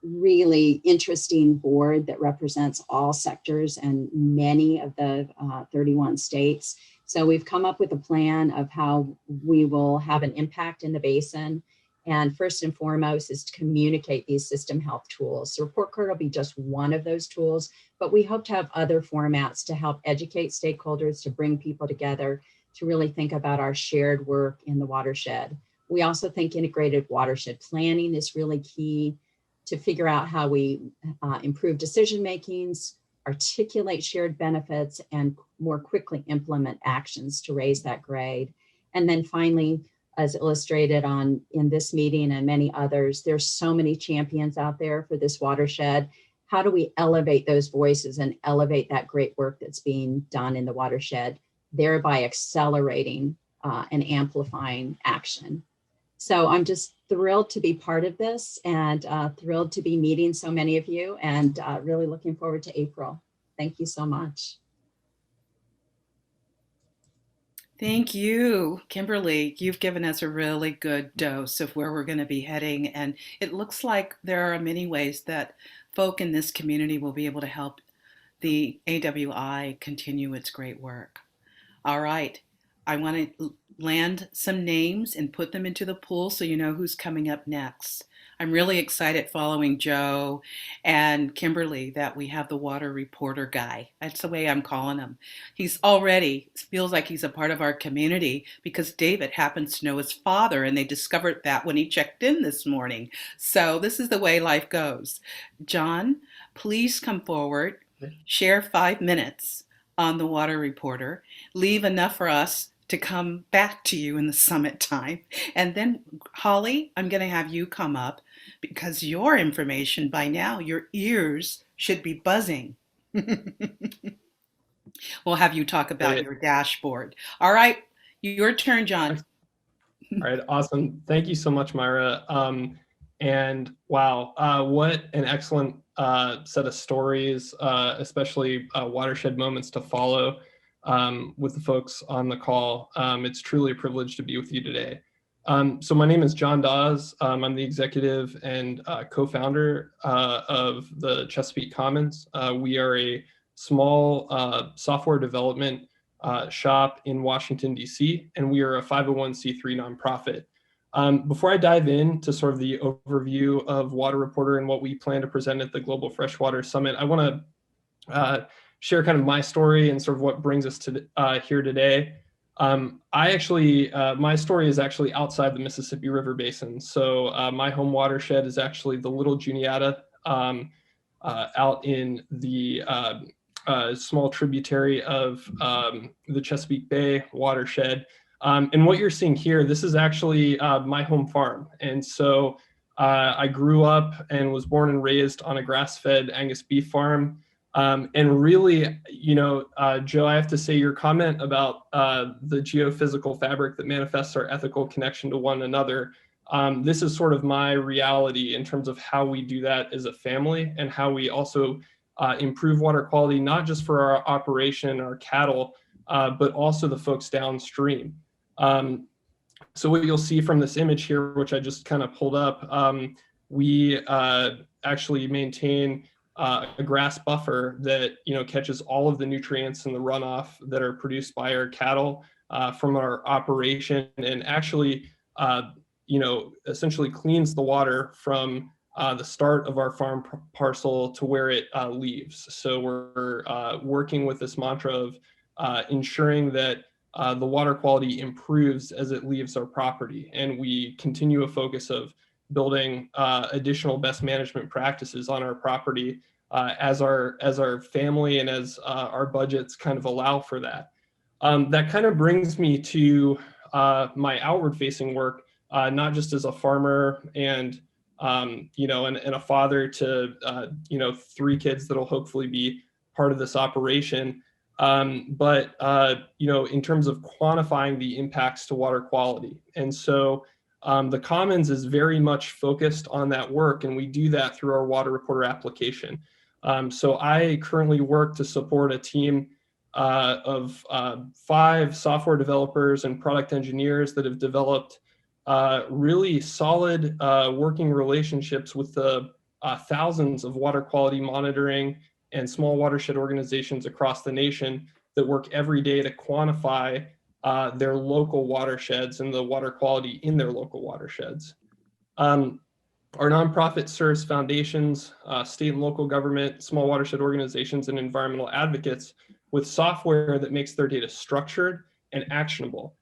Speaker 7: really interesting board that represents all sectors and many of the 31 states. So we've come up with a plan of how we will have an impact in the basin. And first and foremost is to communicate these system health tools. So report card will be just one of those tools, but we hope to have other formats to help educate stakeholders, to bring people together, to really think about our shared work in the watershed. We also think integrated watershed planning is really key to figure out how we improve decision makings, articulate shared benefits, and more quickly implement actions to raise that grade. And then finally, as illustrated in this meeting and many others, there's so many champions out there for this watershed. How do we elevate those voices and elevate that great work that's being done in the watershed, thereby accelerating and amplifying action? So I'm just thrilled to be part of this and thrilled to be meeting so many of you, and really looking forward to April. Thank you so much.
Speaker 1: Thank you, Kimberly. You've given us a really good dose of where we're going to be heading. And it looks like there are many ways that folk in this community will be able to help the AWI continue its great work. All right. I want to land some names and put them into the pool so you know who's coming up next. I'm really excited following Joe and Kimberly that we have the water reporter guy. That's the way I'm calling him. He's already feels like he's a part of our community because David happens to know his father, and they discovered that when he checked in this morning. So this is the way life goes. John, please come forward, share 5 minutes on the water reporter, leave enough for us to come back to you in the summit time. And then Holly, I'm going to have you come up because your information by now, your ears should be buzzing. We'll have you talk about your dashboard. All right, your turn, John.
Speaker 8: All right, awesome. Thank you so much, Myra. And wow, what an excellent set of stories, especially watershed moments to follow with the folks on the call. It's truly a privilege to be with you today. So my name is John Dawes. I'm the executive and co-founder of the Chesapeake Commons. We are a small software development shop in Washington, D.C., and we are a 501c3 nonprofit. Before I dive into sort of the overview of Water Reporter and what we plan to present at the Global Freshwater Summit, I want to share kind of my story and sort of what brings us to here today. My story is actually outside the Mississippi River Basin. So my home watershed is actually the Little Juniata out in the small tributary of the Chesapeake Bay watershed. And what you're seeing here, this is actually my home farm. And so I grew up and was born and raised on a grass-fed Angus beef farm. And really, you know, Joe, I have to say your comment about the geophysical fabric that manifests our ethical connection to one another. This is sort of my reality in terms of how we do that as a family and how we also improve water quality, not just for our operation, our cattle, but also the folks downstream. So what you'll see from this image here, which I just kind of pulled up, we actually maintain a grass buffer that, you know, catches all of the nutrients and the runoff that are produced by our cattle from our operation. And actually, essentially cleans the water from the start of our farm parcel to where it leaves. So we're working with this mantra of ensuring that the water quality improves as it leaves our property. And we continue a focus of building additional best management practices on our property as our family and as our budgets kind of allow for that. That kind of brings me to my outward facing work, not just as a farmer and and a father to 3 kids that'll hopefully be part of this operation, but in terms of quantifying the impacts to water quality. And so the Commons is very much focused on that work, and we do that through our Water Reporter application. So I currently work to support a team of 5 software developers and product engineers that have developed really solid working relationships with the thousands of water quality monitoring and small watershed organizations across the nation that work every day to quantify their local watersheds and the water quality in their local watersheds. Our nonprofit serves foundations, state and local government, small watershed organizations, and environmental advocates with software that makes their data structured and actionable.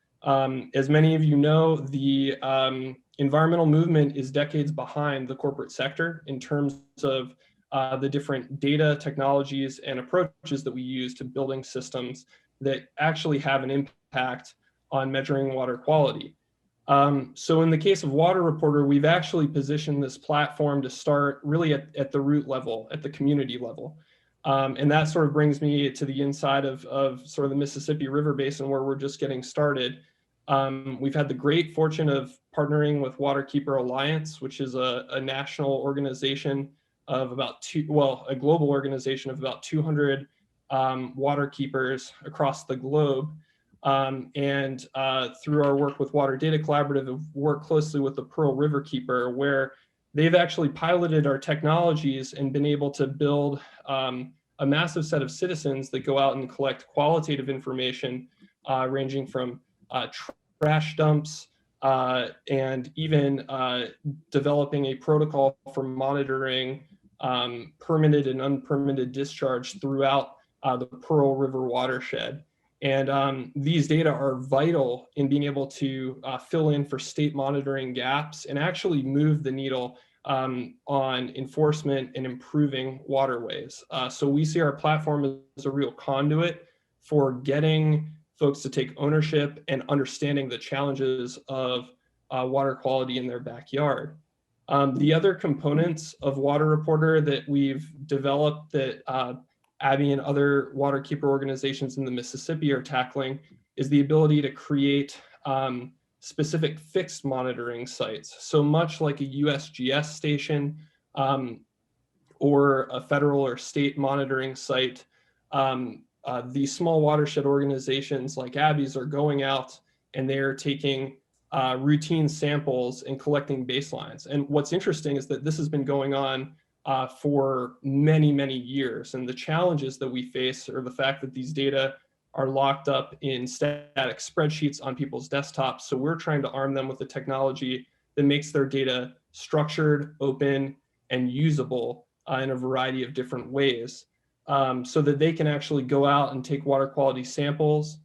Speaker 8: As many of you know, the environmental movement is decades behind the corporate sector in terms of the different data, technologies, and approaches that we use to building systems that actually have an impact on measuring water quality. So in the case of Water Reporter, we've actually positioned this platform to start really at the root level, at the community level. And that sort of brings me to the inside of sort of the Mississippi River Basin, where we're just getting started. We've had the great fortune of partnering with Waterkeeper Alliance, which is a national organization of about a global organization of about 200 water keepers across the globe. And through our work with Water Data Collaborative, we've worked closely with the Pearl River Keeper, where they've actually piloted our technologies and been able to build a massive set of citizens that go out and collect qualitative information ranging from trash dumps and even developing a protocol for monitoring permitted and unpermitted discharge throughout the Pearl River watershed. And these data are vital in being able to fill in for state monitoring gaps and actually move the needle on enforcement and improving waterways. So we see our platform as a real conduit for getting folks to take ownership and understanding the challenges of water quality in their backyard. The other components of Water Reporter that we've developed that Abby and other waterkeeper organizations in the Mississippi are tackling is the ability to create specific fixed monitoring sites. So much like a USGS station or a federal or state monitoring site, these small watershed organizations like Abby's are going out and they're taking routine samples and collecting baselines. And what's interesting is that this has been going on for many, many years. And the challenges that we face are the fact that these data are locked up in static spreadsheets on people's desktops. So we're trying to arm them with the technology that makes their data structured, open, and usable in a variety of different ways, so that they can actually go out and take water quality samples,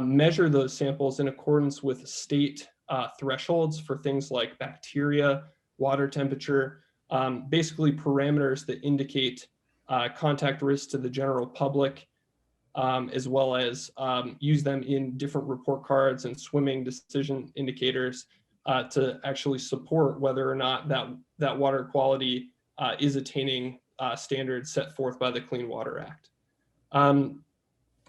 Speaker 8: measure those samples in accordance with state thresholds for things like bacteria, water temperature, basically parameters that indicate contact risk to the general public, as well as use them in different report cards and swimming decision indicators to actually support whether or not that water quality is attaining standards set forth by the Clean Water Act.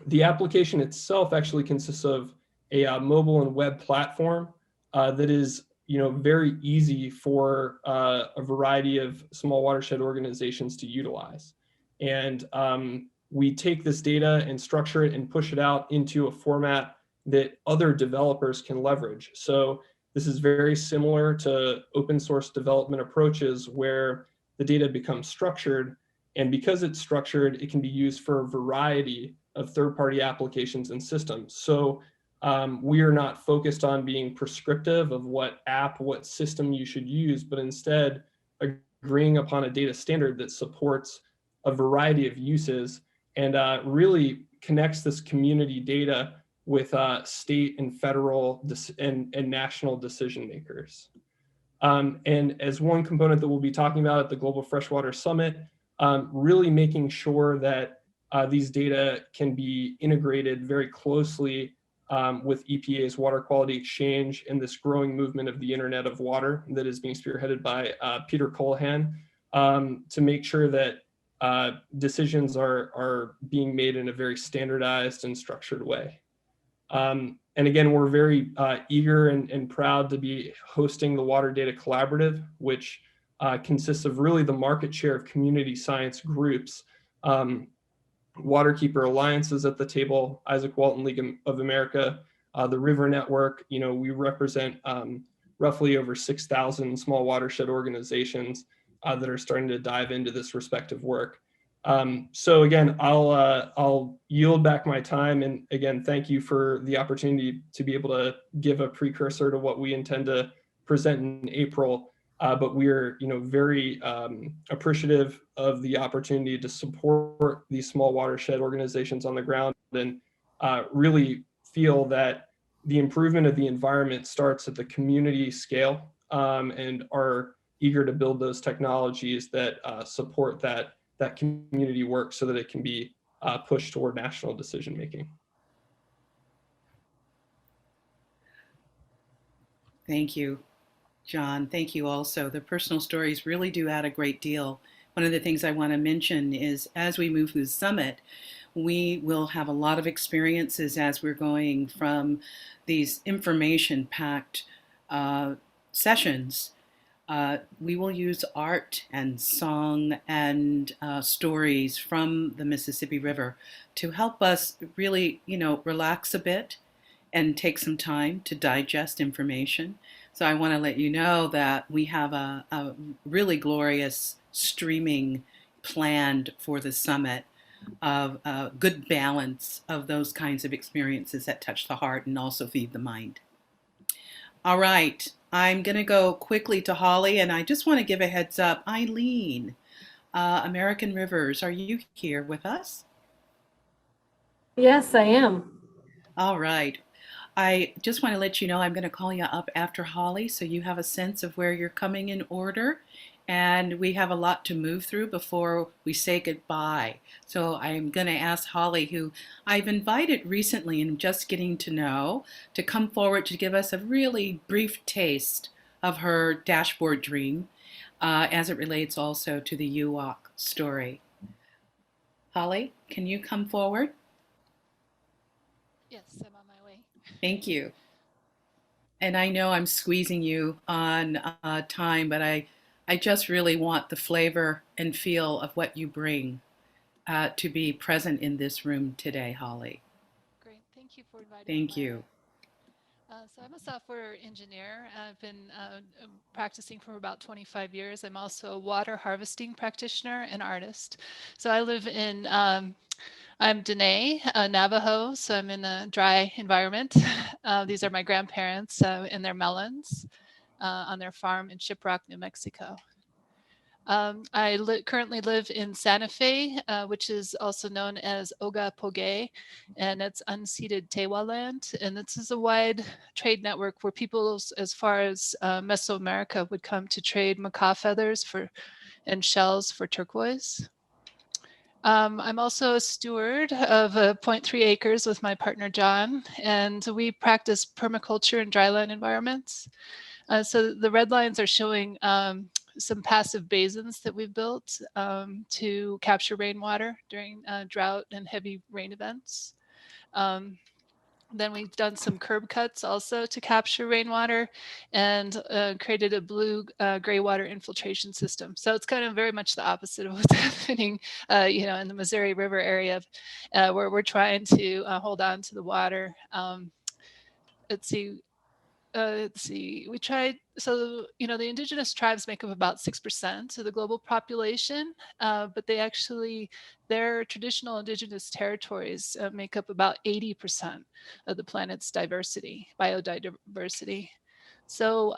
Speaker 8: The application itself actually consists of a mobile and web platform that is very easy for a variety of small watershed organizations to utilize. And we take this data and structure it and push it out into a format that other developers can leverage. So this is very similar to open source development approaches where the data becomes structured. And because it's structured, it can be used for a variety of third-party applications and systems. So We are not focused on being prescriptive of what app, what system you should use, but instead agreeing upon a data standard that supports a variety of uses and really connects this community data with state and federal and national decision makers. And as one component that we'll be talking about at the Global Freshwater Summit, really making sure that these data can be integrated very closely with EPA's Water Quality Exchange and this growing movement of the Internet of Water that is being spearheaded by Peter Colahan, to make sure that decisions are being made in a very standardized and structured way. And again, we're very eager and proud to be hosting the Water Data Collaborative, which consists of really the market share of community science groups. Waterkeeper Alliance is at the table, Isaac Walton League of America, the River Network. You know, we represent roughly over 6,000 small watershed organizations that are starting to dive into this respective work. So again, I'll yield back my time, and again, thank you for the opportunity to be able to give a precursor to what we intend to present in April. But we're, you know, very appreciative of the opportunity to support these small watershed organizations on the ground, and really feel that the improvement of the environment starts at the community scale, and are eager to build those technologies that support that community work so that it can be pushed toward national decision making.
Speaker 1: Thank you, John. Thank you also. The personal stories really do add a great deal. One of the things I want to mention is as we move through the summit, we will have a lot of experiences as we're going from these information-packed sessions. We will use art and song and stories from the Mississippi River to help us really, you know, relax a bit and take some time to digest information. So I want to let you know that we have a really glorious streaming planned for the summit of a good balance of those kinds of experiences that touch the heart and also feed the mind. All right, I'm going to go quickly to Holly, and I just want to give a heads up. Eileen, American Rivers, are you here with us?
Speaker 9: Yes, I am.
Speaker 1: All right. I just want to let you know I'm going to call you up after Holly so you have a sense of where you're coming in order. And we have a lot to move through before we say goodbye. So I'm going to ask Holly, who I've invited recently and just getting to know, to come forward to give us a really brief taste of her dashboard dream as it relates also to the UWalk story. Holly, can you come forward?
Speaker 10: Yes, I'm on my way.
Speaker 1: Thank you. And I know I'm squeezing you on time, but I just really want the flavor and feel of what you bring to be present in this room today, Holly.
Speaker 10: Great, thank you for inviting
Speaker 1: Thank
Speaker 10: me.
Speaker 1: you.
Speaker 10: So I'm a software engineer. I've been practicing for about 25 years. I'm also a water harvesting practitioner and artist. So I live in, I'm Dene, Navajo, so I'm in a dry environment. These are my grandparents and their melons on their farm in Shiprock, New Mexico. I currently live in Santa Fe, which is also known as Ogapoge, and it's unceded Tewa land. And this is a wide trade network where people as far as Mesoamerica would come to trade macaw feathers and shells for turquoise. I'm also a steward of 0.3 acres with my partner John, and we practice permaculture in dryland environments. So the red lines are showing some passive basins that we've built to capture rainwater during drought and heavy rain events. Then we've done some curb cuts also to capture rainwater and created a blue gray water infiltration system. So it's kind of very much the opposite of what's happening, you know, in the Missouri River area, where we're trying to hold on to the water. Let's see. let's see, we tried, so, the indigenous tribes make up about 6% of the global population, but their traditional indigenous territories make up about 80% of the planet's biodiversity. So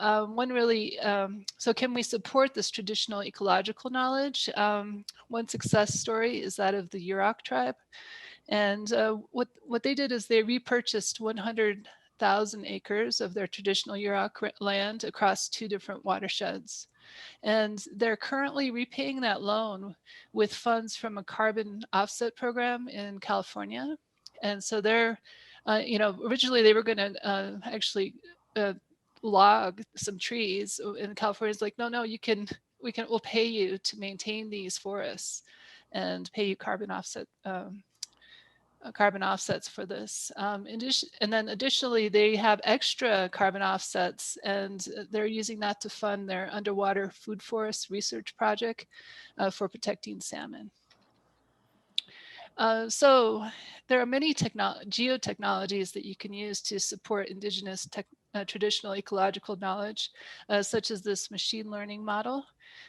Speaker 10: so can we support this traditional ecological knowledge? One success story is that of the Yurok tribe. And what they did is they repurchased 100,000 acres of their traditional Yurok land across 2 different watersheds. And they're currently repaying that loan with funds from a carbon offset program in California. And so originally they were going to actually log some trees, and California's like, no, we'll pay you to maintain these forests and pay you carbon offsets for this. And then additionally, they have extra carbon offsets, and they're using that to fund their underwater food forest research project for protecting salmon. So there are many geotechnologies that you can use to support indigenous traditional ecological knowledge, such as this machine learning model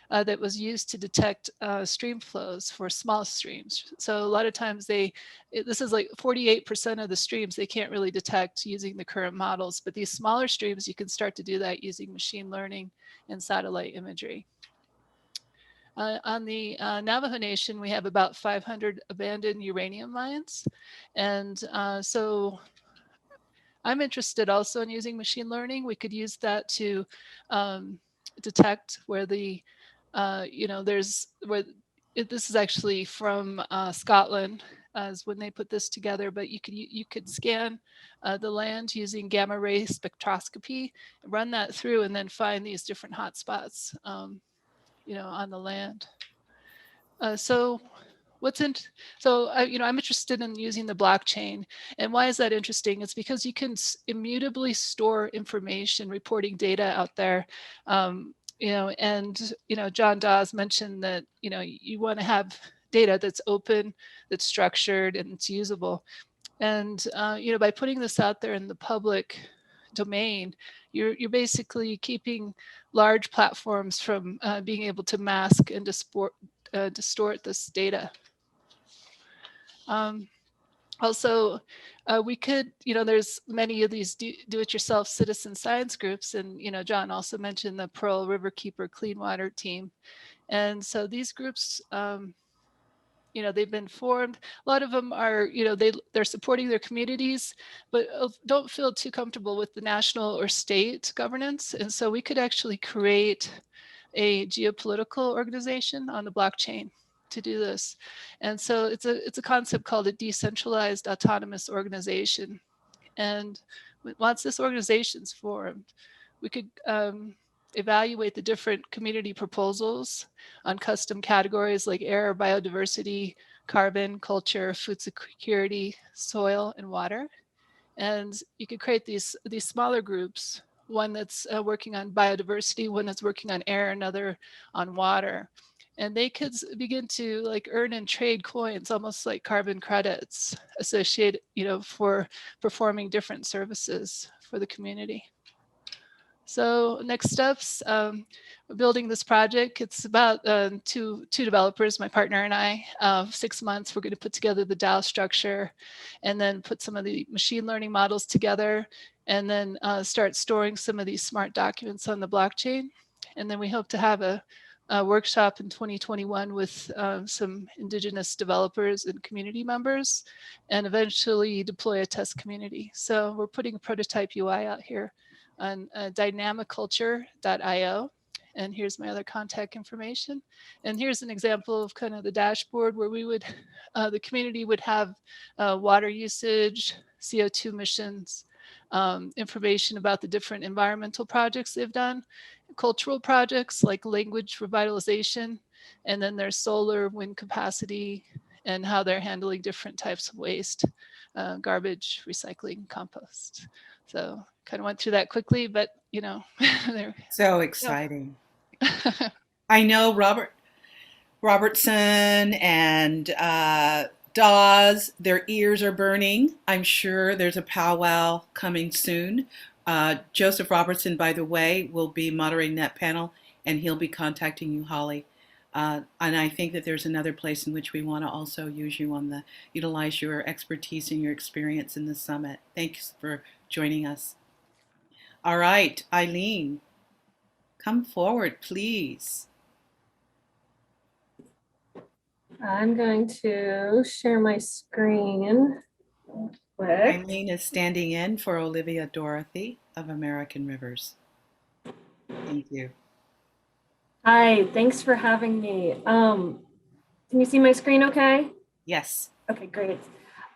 Speaker 10: that was used to detect stream flows for small streams. So a lot of times this is like 48% of the streams they can't really detect using the current models, but these smaller streams, you can start to do that using machine learning and satellite imagery. On the Navajo Nation, we have about 500 abandoned uranium mines. And so I'm interested also in using machine learning. We could use that to detect where this is actually from Scotland as when they put this together, but you could scan the land using gamma ray spectroscopy, run that through, and then find these different hotspots on the land. So I'm interested in using the blockchain. And why is that interesting? It's because you can immutably store information, reporting data out there. John Dawes mentioned that, you want to have data that's open, that's structured, and it's usable. And, by putting this out there in the public domain, you're basically keeping large platforms from being able to mask and distort this data. Also, we could, there's many of these do-it-yourself citizen science groups, and John also mentioned the Pearl Riverkeeper Clean Water Team, and so these groups, they've been formed. A lot of them are, they're supporting their communities, but don't feel too comfortable with the national or state governance, and so we could actually create a geopolitical organization on the blockchain to do this. And so it's a concept called a decentralized autonomous organization. And once this organization's formed, we could evaluate the different community proposals on custom categories like air, biodiversity, carbon, culture, food security, soil, and water. And you could create these smaller groups, one that's working on biodiversity, one that's working on air, another on water. And they could begin to earn and trade coins, almost like carbon credits associated, for performing different services for the community. So next steps, we're building this project. It's about two developers, my partner and I. 6 months, we're going to put together the DAO structure and then put some of the machine learning models together and then start storing some of these smart documents on the blockchain. And then we hope to have a workshop in 2021 with some Indigenous developers and community members, and eventually deploy a test community. So we're putting a prototype UI out here on dynamicculture.io. And here's my other contact information. And here's an example of kind of the dashboard where we would, the community would have water usage, CO2 emissions, information about the different environmental projects they've done, cultural projects like language revitalization, and then their solar, wind capacity, and how they're handling different types of waste, garbage, recycling, compost. So kind of went through that quickly, but
Speaker 1: So exciting. I know Robertson and Dawes, their ears are burning. I'm sure there's a powwow coming soon. Joseph Robertson, by the way, will be moderating that panel, and he'll be contacting you, Holly. And I think that there's another place in which we want to also utilize your expertise and your experience in the summit. Thanks for joining us. All right, Eileen, come forward, please.
Speaker 9: I'm going to share my screen quick.
Speaker 1: Eileen is standing in for Olivia Dorothy of American Rivers. Thank you.
Speaker 9: Hi, thanks for having me. Can you see my screen okay?
Speaker 1: Yes.
Speaker 9: Okay, great.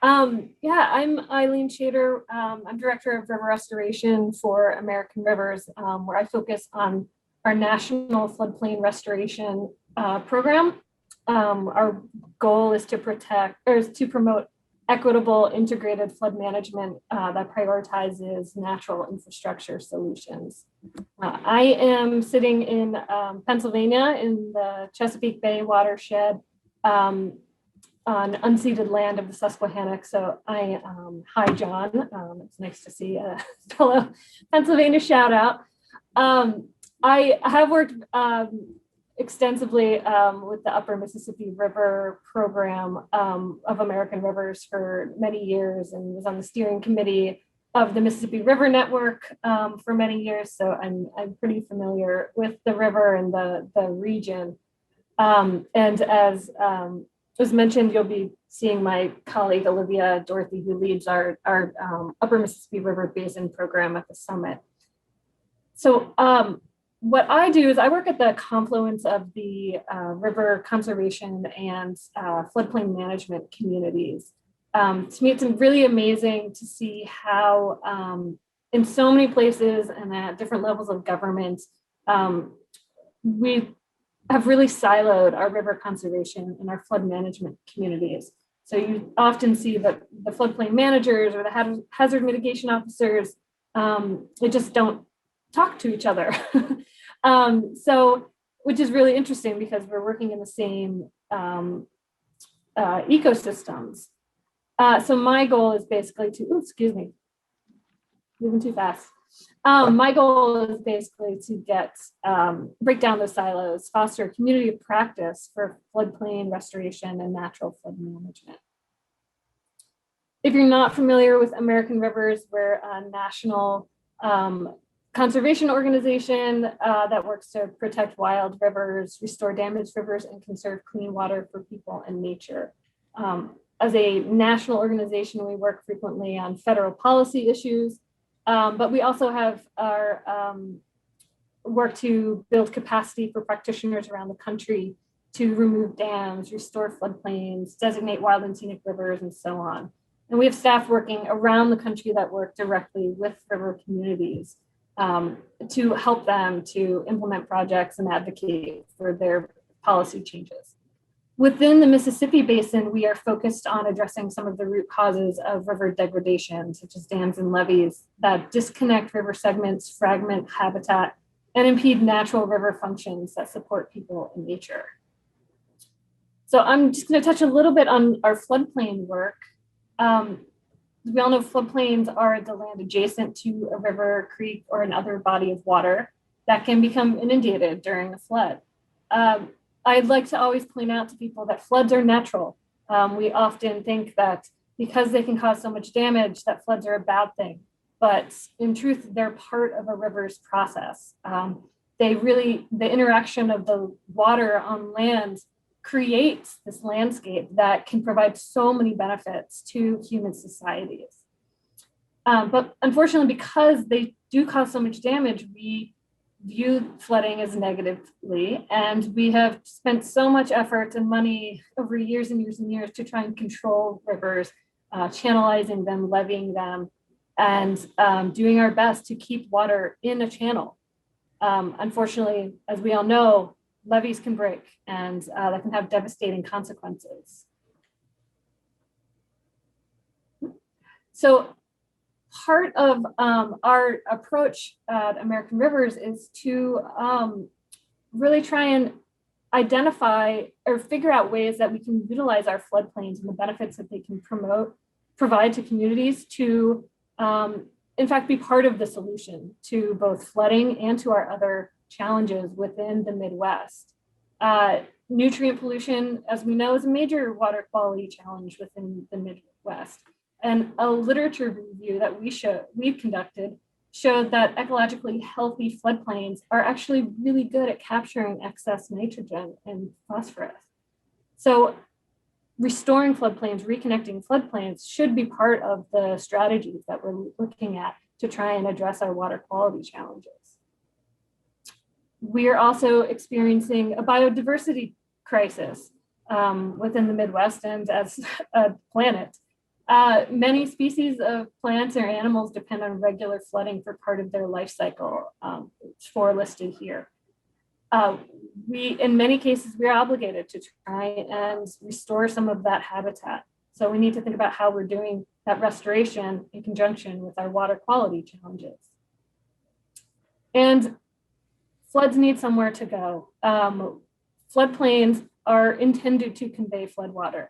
Speaker 9: Yeah, I'm Eileen Shader. I'm Director of River Restoration for American Rivers, where I focus on our national floodplain restoration program. Our goal is to promote equitable integrated flood management that prioritizes natural infrastructure solutions. I am sitting in Pennsylvania in the Chesapeake Bay watershed on unceded land of the Susquehannock. So hi, John. It's nice to see a fellow Pennsylvania shout out. I have worked extensively with the Upper Mississippi River program of American Rivers for many years, and was on the steering committee of the Mississippi River Network for many years. So I'm pretty familiar with the river and the region. And as was mentioned, you'll be seeing my colleague Olivia Dorothy, who leads our Upper Mississippi River Basin program at the summit. So what I do is I work at the confluence of the river conservation and floodplain management communities. To me, it's really amazing to see how in so many places and at different levels of government, we have really siloed our river conservation and our flood management communities. So you often see that the floodplain managers or the hazard mitigation officers, they just don't talk to each other. So, which is really interesting because we're working in the same ecosystems. So my goal is basically to, excuse me, moving too fast. My goal is basically to get, break down those silos, foster a community of practice for floodplain restoration and natural flood management. If you're not familiar with American Rivers, we're a national conservation organization that works to protect wild rivers, restore damaged rivers, and conserve clean water for people and nature. As a national organization, we work frequently on federal policy issues, but we also have our work to build capacity for practitioners around the country to remove dams, restore floodplains, designate wild and scenic rivers, and so on. And we have staff working around the country that work directly with river communities to help them to implement projects and advocate for their policy changes. Within the Mississippi Basin, we are focused on addressing some of the root causes of river degradation, such as dams and levees that disconnect river segments, fragment habitat, and impede natural river functions that support people and nature. So I'm just going to touch a little bit on our floodplain work. We all know floodplains are the land adjacent to a river, creek, or another body of water that can become inundated during a flood. I'd like to always point out to people that floods are natural. We often think that because they can cause so much damage, that floods are a bad thing. But in truth, they're part of a river's process. The interaction of the water on land creates this landscape that can provide so many benefits to human societies. But unfortunately, because they do cause so much damage, we view flooding as negatively. And we have spent so much effort and money over years and years and years to try and control rivers, channelizing them, levying them, and doing our best to keep water in a channel. Unfortunately, as we all know, levees can break and that can have devastating consequences. So part of our approach at American Rivers is to really try and identify or figure out ways that we can utilize our floodplains and the benefits that they can provide to communities to in fact, be part of the solution to both flooding and to our other challenges within the Midwest. Nutrient pollution, as we know, is a major water quality challenge within the Midwest. And a literature review that we've conducted showed that ecologically healthy floodplains are actually really good at capturing excess nitrogen and phosphorus. So restoring floodplains, reconnecting floodplains should be part of the strategies that we're looking at to try and address our water quality challenges. We are also experiencing a biodiversity crisis within the Midwest and as a planet. Many species of plants or animals depend on regular flooding for part of their life cycle, four listed here. In many cases, we're obligated to try and restore some of that habitat. So we need to think about how we're doing that restoration in conjunction with our water quality challenges. And floods need somewhere to go. Floodplains are intended to convey floodwater.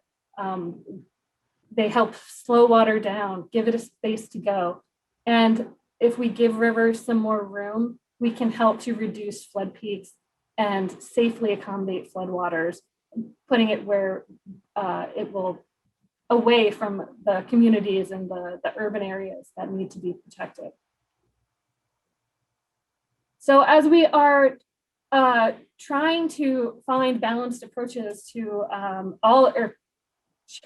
Speaker 9: They help slow water down, give it a space to go. And if we give rivers some more room, we can help to reduce flood peaks and safely accommodate floodwaters, putting it where it will away from the communities and the urban areas that need to be protected. So as we are trying to find balanced approaches to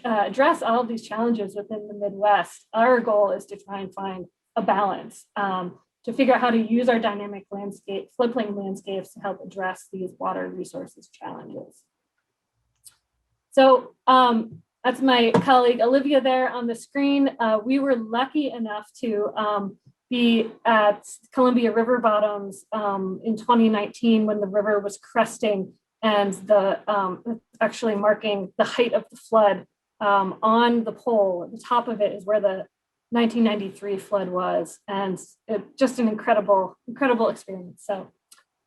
Speaker 9: address all of these challenges within the Midwest, our goal is to try and find a balance to figure out how to use our dynamic landscape, floodplain landscapes to help address these water resources challenges. So that's my colleague Olivia there on the screen. We were lucky enough to be at Columbia River bottoms in 2019 when the river was cresting and actually marking the height of the flood on the pole. At the top of it is where the 1993 flood was, and just an incredible experience. So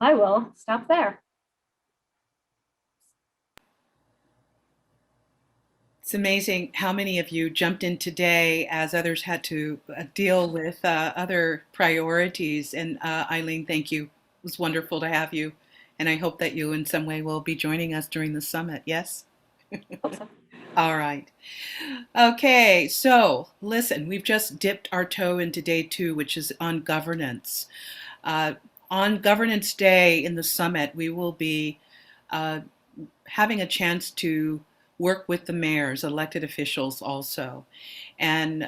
Speaker 9: I will stop there.
Speaker 1: It's amazing how many of you jumped in today as others had to deal with other priorities. And Eileen, thank you. It was wonderful to have you. And I hope that you in some way will be joining us during the summit. Yes?
Speaker 9: Hope so.
Speaker 1: All right. Okay, so listen, we've just dipped our toe into day 2, which is on governance. On Governance Day in the summit, we will be having a chance to work with the mayors, elected officials also. And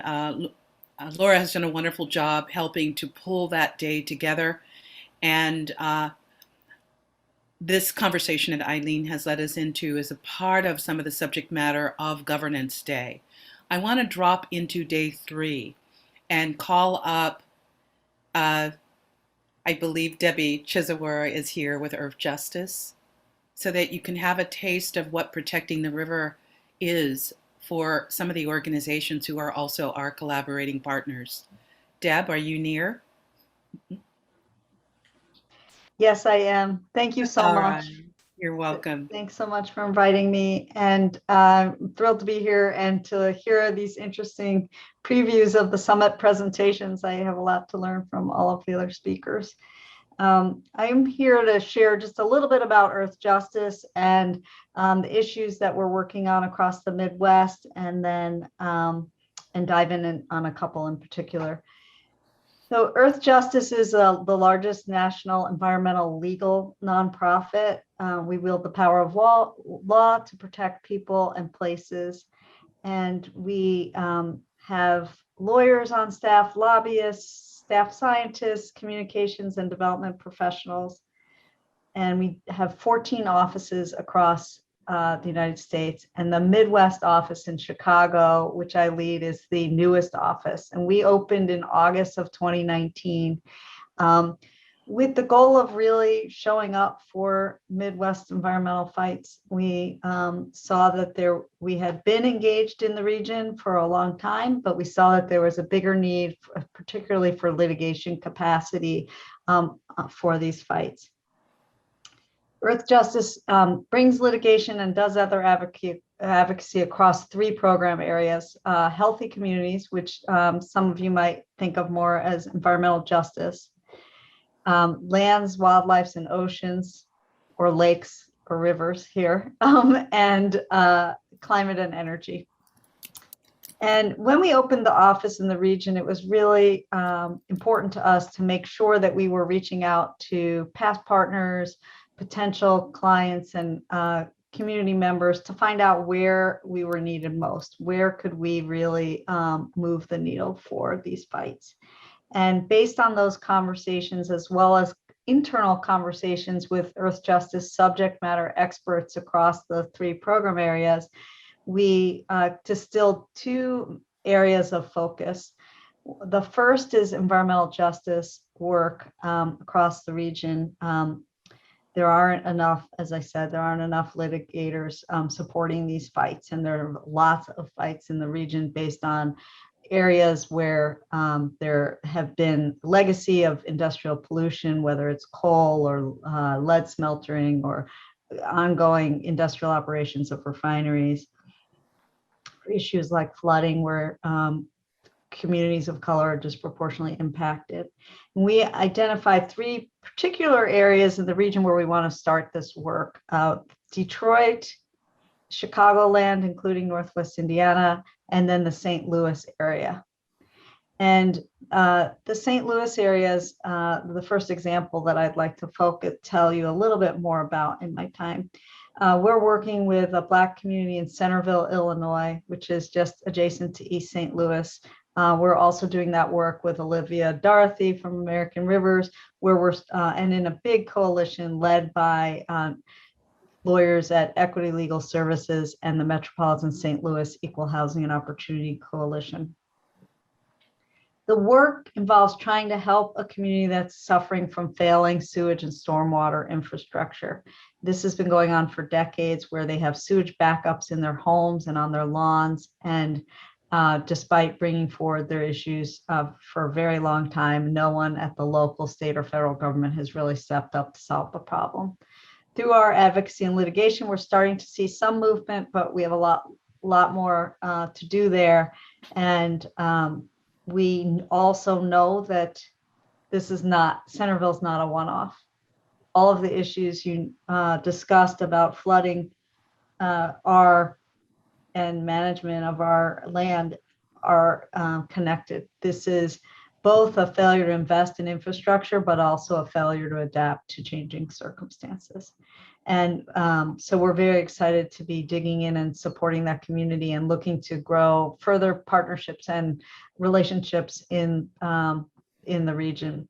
Speaker 1: Laura has done a wonderful job helping to pull that day together. And this conversation that Eileen has led us into is a part of some of the subject matter of Governance Day. I want to drop into day 3 and call up, I believe Debbie Chisawara is here with Earth Justice, so that you can have a taste of what protecting the river is for some of the organizations who are also our collaborating partners. Deb, are you near?
Speaker 11: Yes, I am. Thank you so
Speaker 1: All
Speaker 11: much.
Speaker 1: right. You're welcome.
Speaker 11: Thanks so much for inviting me, and I'm thrilled to be here and to hear these interesting previews of the summit presentations. I have a lot to learn from all of the other speakers. I'm here to share just a little bit about Earth Justice and the issues that we're working on across the Midwest, and then and dive in on a couple in particular. So Earth Justice is the largest national environmental legal nonprofit. We wield the power of law to protect people and places. And we have lawyers on staff, lobbyists, staff scientists, communications and development professionals. And we have 14 offices across the United States, and the Midwest office in Chicago, which I lead, is the newest office. And we opened in August of 2019 with the goal of really showing up for Midwest environmental fights. We saw that we had been engaged in the region for a long time, but we saw that there was a bigger need, particularly for litigation capacity for these fights. Earth Justice brings litigation and does other advocacy across 3 program areas: healthy communities, which some of you might think of more as environmental justice, lands, wildlife, and oceans, or lakes or rivers here, and climate and energy. And when we opened the office in the region, it was really important to us to make sure that we were reaching out to past partners, potential clients, and community members to find out where we were needed most. Where could we really move the needle for these fights? And based on those conversations, as well as internal conversations with Earth Justice subject matter experts across the 3 program areas, we distilled 2 areas of focus. The first is environmental justice work across the region. There aren't enough, as I said, there aren't enough litigators supporting these fights, and there are lots of fights in the region based on areas where there have been legacy of industrial pollution, whether it's coal or lead smeltering or ongoing industrial operations of refineries. Issues like flooding, where communities of color are disproportionately impacted. And we identified 3 particular areas in the region where we want to start this work: Detroit, Chicagoland, including Northwest Indiana, and then the St. Louis area. And the St. Louis area is the first example that I'd like to tell you a little bit more about in my time. We're working with a Black community in Centerville, Illinois, which is just adjacent to East St. Louis. We're also doing that work with Olivia Dorothy from American Rivers, where we're and in a big coalition led by lawyers at Equity Legal Services and the Metropolitan St. Louis Equal Housing and Opportunity Coalition. The work involves trying to help a community that's suffering from failing sewage and stormwater infrastructure. This has been going on for decades, where they have sewage backups in their homes and on their lawns. And despite bringing forward their issues for a very long time, no one at the local, state, or federal government has really stepped up to solve the problem. Through our advocacy and litigation, we're starting to see some movement, but we have a lot more to do there. And we also know that Centerville's not a one-off. All of the issues you discussed about flooding and management of our land are connected. This is both a failure to invest in infrastructure, but also a failure to adapt to changing circumstances. And so we're very excited to be digging in and supporting that community and looking to grow further partnerships and relationships in the region.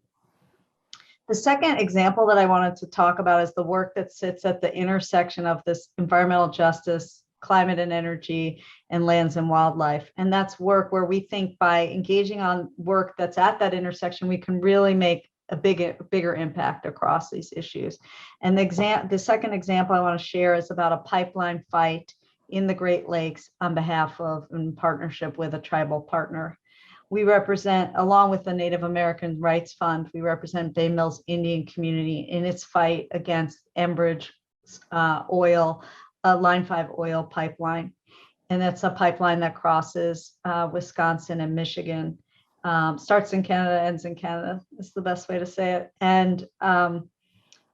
Speaker 11: The second example that I wanted to talk about is the work that sits at the intersection of this environmental justice, climate and energy, and lands and wildlife. And that's work where we think by engaging on work that's at that intersection, we can really make a bigger impact across these issues. And the second example I want to share is about a pipeline fight in the Great Lakes on behalf of, in partnership with a tribal partner. We represent, along with the Native American Rights Fund, we represent Bay Mills Indian community in its fight against Enbridge oil, Line 5 oil pipeline. And that's a pipeline that crosses Wisconsin and Michigan. Starts in Canada, ends in Canada. That's the best way to say it. And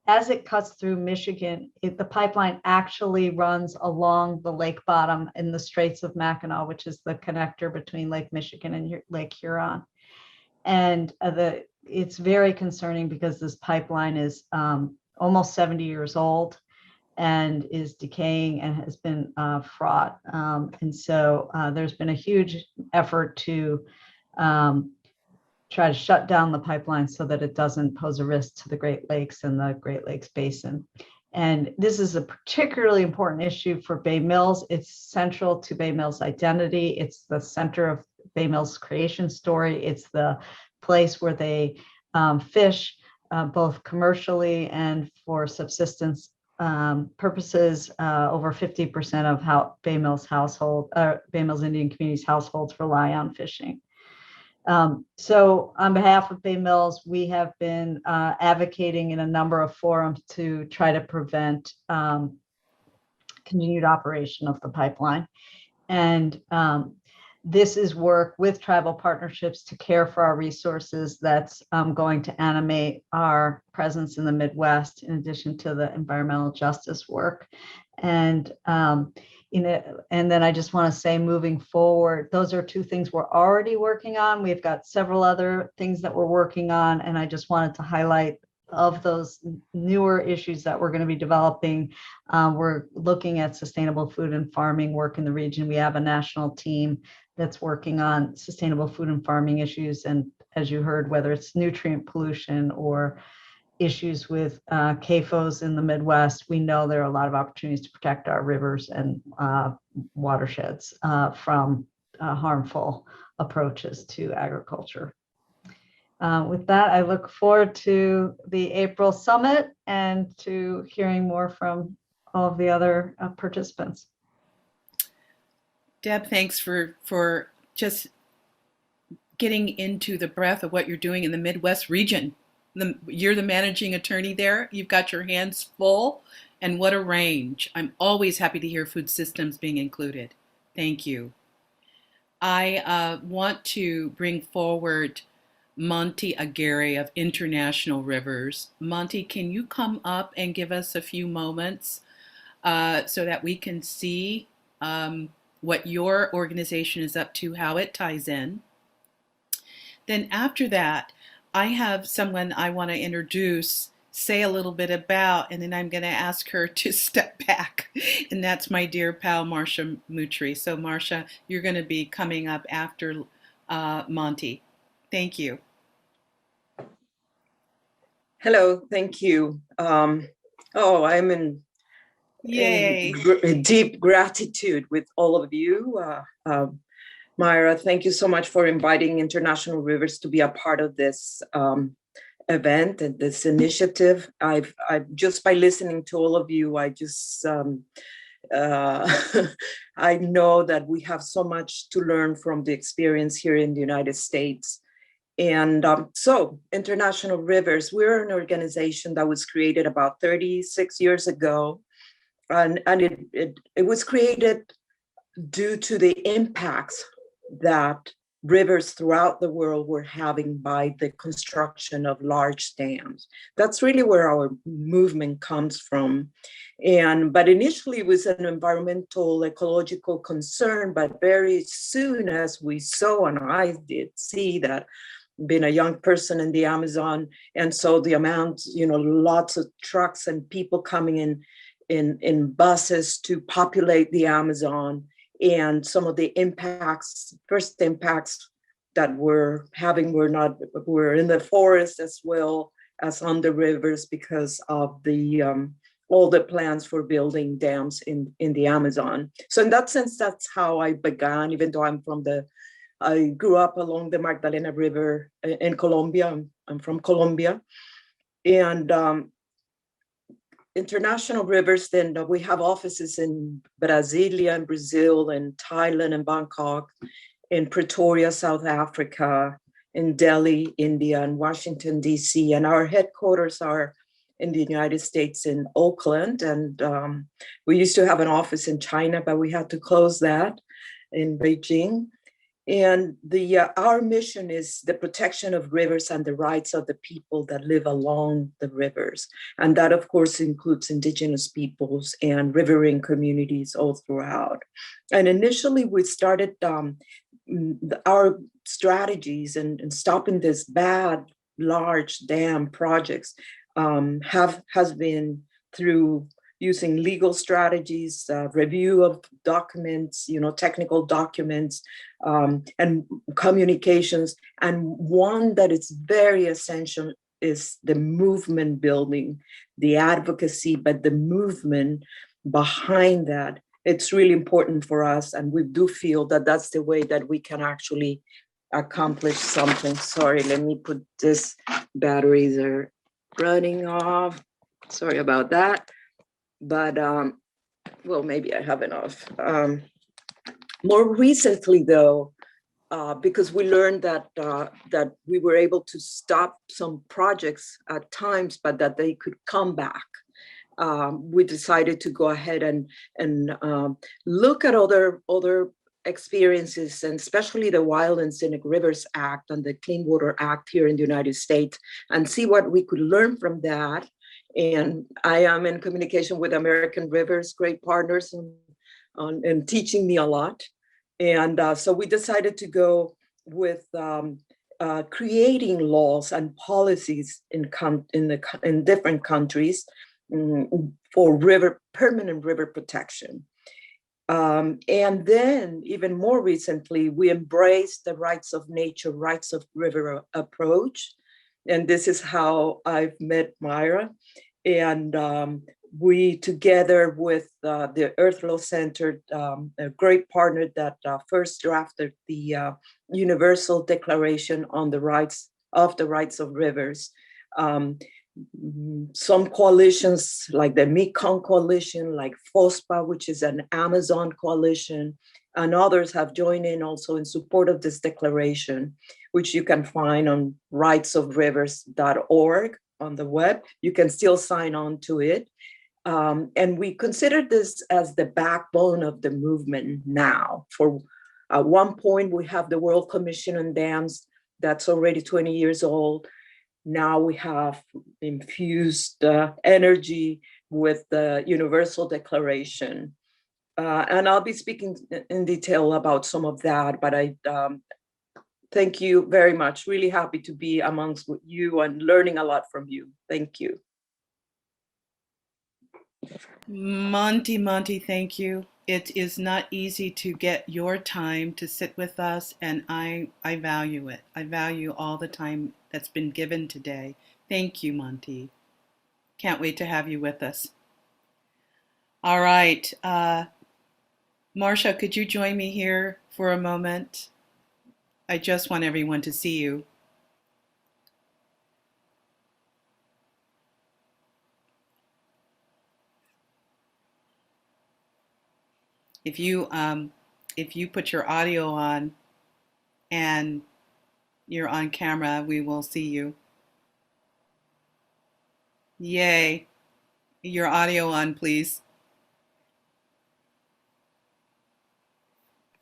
Speaker 11: as it cuts through Michigan, the pipeline actually runs along the lake bottom in the Straits of Mackinac, which is the connector between Lake Michigan and Lake Huron. And it's very concerning because this pipeline is almost 70 years old and is decaying and has been fraught. And so there's been a huge effort to try to shut down the pipeline so that it doesn't pose a risk to the Great Lakes and the Great Lakes Basin. And this is a particularly important issue for Bay Mills. It's central to Bay Mills' identity. It's the center of Bay Mills' creation story. It's the place where they fish, both commercially and for subsistence purposes. Over 50% of Bay Mills Indian communities households rely on fishing. So on behalf of Bay Mills, we have been advocating in a number of forums to try to prevent continued operation of the pipeline. And this is work with tribal partnerships to care for our resources that's going to animate our presence in the Midwest, in addition to the environmental justice work. And and then I just want to say, moving forward, those are two things we're already working on. We've got several other things that we're working on, and I just wanted to highlight of those newer issues that we're going to be developing. We're looking at sustainable food and farming work in the region. We have a national team that's working on sustainable food and farming issues. And as you heard, whether it's nutrient pollution or issues with CAFOs in the Midwest, we know there are a lot of opportunities to protect our rivers and watersheds from harmful approaches to agriculture. With that, I look forward to the April summit and to hearing more from all of the other participants.
Speaker 1: Deb, thanks for just getting into the breadth of what you're doing in the Midwest region. You're the managing attorney there. You've got your hands full, and what a range. I'm always happy to hear food systems being included. Thank you. I want to bring forward Monty Aguirre of International Rivers. Monty, can you come up and give us a few moments so that we can see what your organization is up to, how it ties in? Then after that, I have someone I want to introduce, say a little bit about, and then I'm going to ask her to step back. And that's my dear pal, Marcia Mutri. So Marcia, you're going to be coming up after Monty. Thank you.
Speaker 12: Hello, thank you. I'm in deep gratitude with all of you. Myra, thank you so much for inviting International Rivers to be a part of this event and this initiative. I've just by listening to all of you, I just I know that we have so much to learn from the experience here in the United States. And so International Rivers, we're an organization that was created about 36 years ago. And it was created due to the impacts that rivers throughout the world were having by the construction of large dams. That's really where our movement comes from. But initially it was an environmental, ecological concern, but very soon as we saw, and I did see that, being a young person in the Amazon, and so the amount, lots of trucks and people coming in buses to populate the Amazon, and some of the first impacts that we're having were in the forest as well as on the rivers because of the all the plans for building dams in the Amazon. So in that sense, that's how I began, even though I grew up along the Magdalena River in Colombia. I'm from Colombia. And International Rivers, then we have offices in Brasilia, in Brazil, in Thailand, and Bangkok, in Pretoria, South Africa, in Delhi, India, and Washington, D.C. And our headquarters are in the United States in Oakland. And we used to have an office in China, but we had to close that in Beijing. And our mission is the protection of rivers and the rights of the people that live along the rivers. And that, of course, includes indigenous peoples and riverine communities all throughout. And initially, we started our strategies and stopping this bad, large dam projects has been through using legal strategies, review of documents, technical documents, and communications. And one that is very essential is the movement building, the advocacy, but the movement behind that. It's really important for us. And we do feel that that's the way that we can actually accomplish something. Sorry, let me put this, batteries are running off. Sorry about that. But, well, maybe I have enough. More recently, though, because we learned that that we were able to stop some projects at times, but that they could come back. We decided to go ahead and look at other experiences, and especially the Wild and Scenic Rivers Act and the Clean Water Act here in the United States, and see what we could learn from that. And I am in communication with American Rivers, great partners, and teaching me a lot. And so we decided to go with creating laws and policies in different countries for permanent river protection. And then even more recently, we embraced the rights of nature, rights of river approach. And this is how I've met Myra. And we, together with the Earth Law Center, a great partner that first drafted the Universal Declaration on the Rights of Rivers. Some coalitions like the Mekong Coalition, like FOSPA, which is an Amazon coalition, and others have joined in also in support of this declaration, which you can find on rightsofrivers.org on the web. You can still sign on to it. And we consider this as the backbone of the movement now. For at one point, we have the World Commission on Dams that's already 20 years old. Now we have infused energy with the Universal Declaration. And I'll be speaking in detail about some of that, but I thank you very much. Really happy to be amongst you and learning a lot from you. Thank you.
Speaker 1: Monty, thank you. It is not easy to get your time to sit with us, and I value it. I value all the time that's been given today. Thank you, Monty. Can't wait to have you with us. All right. Marcia, could you join me here for a moment? I just want everyone to see you. If you put your audio on and you're on camera, we will see you. Yay. Your audio on, please.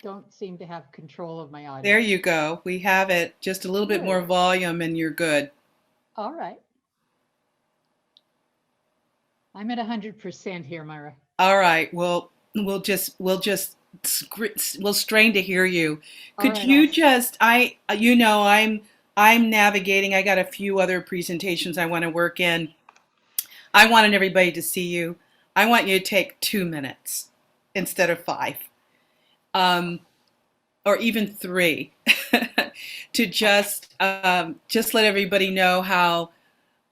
Speaker 13: Don't seem to have control of my audio.
Speaker 1: There you go. We have it. Just a little bit more volume and you're good.
Speaker 13: All right. I'm at 100% here, Myra.
Speaker 1: All right. Well, we'll strain to hear you. Could you just, I'm navigating. I got a few other presentations I want to work in. I wanted everybody to see you. I want you to take 2 minutes instead of 5, or even 3, to just let everybody know how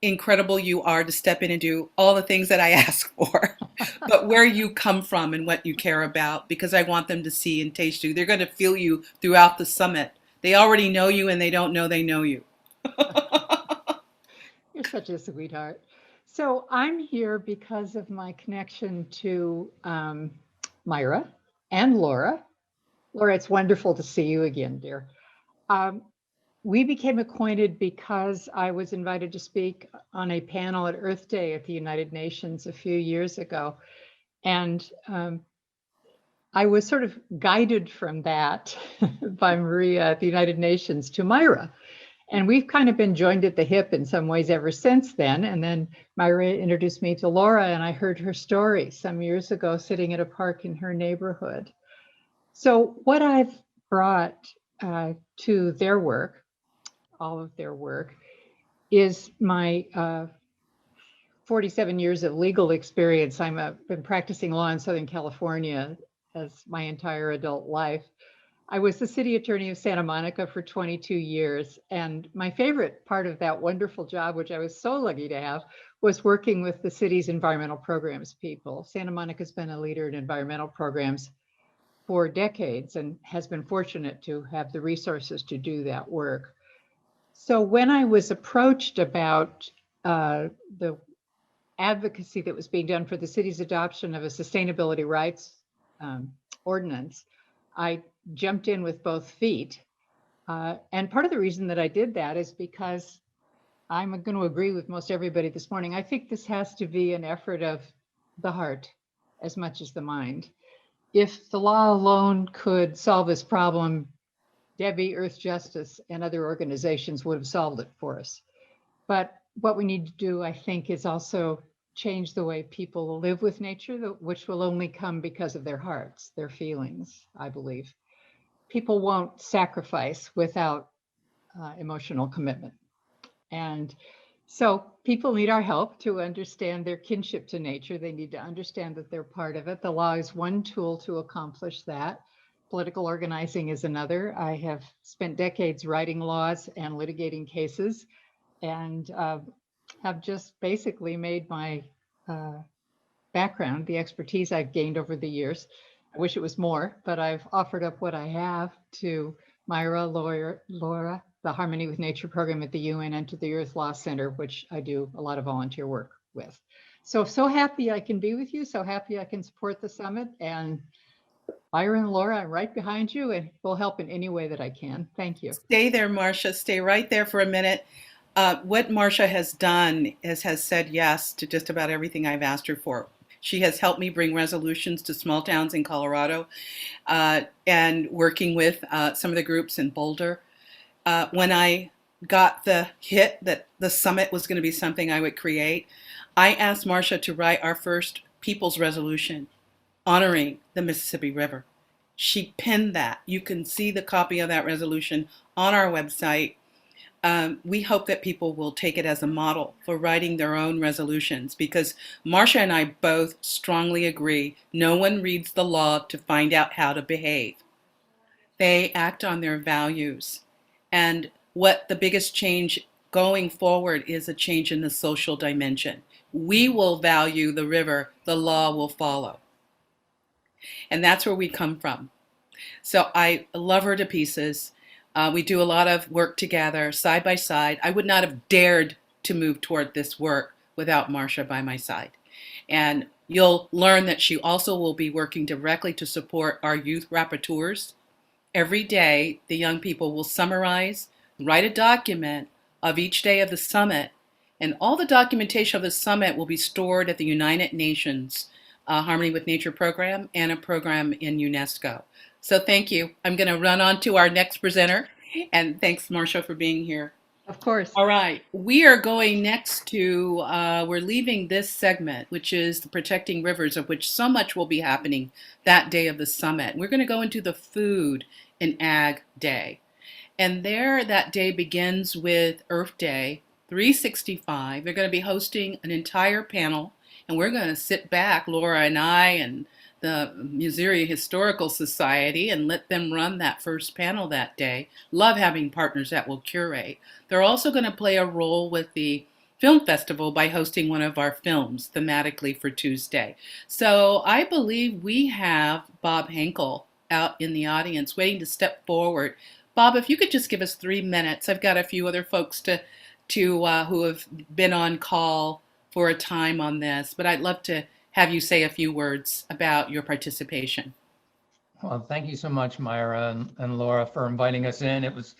Speaker 1: incredible you are to step in and do all the things that I ask for, but where you come from and what you care about, because I want them to see and taste you. They're going to feel you throughout the summit. They already know you and they don't know they know you.
Speaker 13: You're such a sweetheart. So I'm here because of my connection to Myra and Laura. Laura, it's wonderful to see you again, dear. We became acquainted because I was invited to speak on a panel at Earth Day at the United Nations a few years ago. And I was sort of guided from that by Maria at the United Nations to Myra. And we've kind of been joined at the hip in some ways ever since then. And then Myra introduced me to Laura, and I heard her story some years ago sitting at a park in her neighborhood. So what I've brought to their work, all of their work, is my 47 years of legal experience. I've been practicing law in Southern California as my entire adult life. I was the city attorney of Santa Monica for 22 years. And my favorite part of that wonderful job, which I was so lucky to have, was working with the city's environmental programs people. Santa Monica's been a leader in environmental programs for decades and has been fortunate to have the resources to do that work. So when I was approached about the advocacy that was being done for the city's adoption of a sustainability rights ordinance, I jumped in with both feet And part of the reason that I did that is because I'm going to agree with most everybody this morning. I think this has to be an effort of the heart as much as the mind. If the law alone could solve this problem, Debbie, Earth Justice, and other organizations would have solved it for us. But what we need to do, I think, is also change the way people live with nature, which will only come because of their hearts, their feelings, I believe. People won't sacrifice without emotional commitment. And so people need our help to understand their kinship to nature. They need to understand that they're part of it. The law is one tool to accomplish that. Political organizing is another. I have spent decades writing laws and litigating cases, and have just basically made my background, the expertise I've gained over the years. I wish it was more, but I've offered up what I have to Myra, Laura, the Harmony with Nature program at the UN, and to the Earth Law Center, which I do a lot of volunteer work with. So happy I can be with you. So happy I can support the summit. And Myra and Laura, I'm right behind you and will help in any way that I can. Thank you.
Speaker 1: Stay there, Marcia. Stay right there for a minute. What Marcia has done is has said yes to just about everything I've asked her for. She has helped me bring resolutions to small towns in Colorado, and working with some of the groups in Boulder. When I got the hit that the summit was going to be something I would create, I asked Marcia to write our first People's Resolution honoring the Mississippi River. She penned that. You can see the copy of that resolution on our website. We hope that people will take it as a model for writing their own resolutions, because Marcia and I both strongly agree no one reads the law to find out how to behave. They act on their values. And what the biggest change going forward is a change in the social dimension. We will value the river, the law will follow. And that's where we come from. So I love her to pieces. We do a lot of work together, side by side. I would not have dared to move toward this work without Marcia by my side. And you'll learn that she also will be working directly to support our youth rapporteurs. Every day, the young people will summarize, write a document of each day of the summit, and all the documentation of the summit will be stored at the United Nations Harmony with Nature program and a program in UNESCO. So thank you. I'm going to run on to our next presenter, and thanks, Marcia, for being here.
Speaker 13: Of course.
Speaker 1: All right, we are going next to, we're leaving this segment, which is the Protecting Rivers, of which so much will be happening that day of the summit. We're going to go into the Food and Ag Day. And there, that day begins with Earth Day 365. They're going to be hosting an entire panel, and we're going to sit back, Laura and I and the Missouri Historical Society, and let them run that first panel that day. Love having partners that will curate. They're also going to play a role with the film festival by hosting one of our films thematically for Tuesday. So I believe we have Bob Henkel out in the audience waiting to step forward. Bob, if you could just give us 3 minutes. I've got a few other folks who have been on call for a time on this, but I'd love to have you say a few words about your participation.
Speaker 14: Well, thank you so much, Myra and Laura, for inviting us in. It was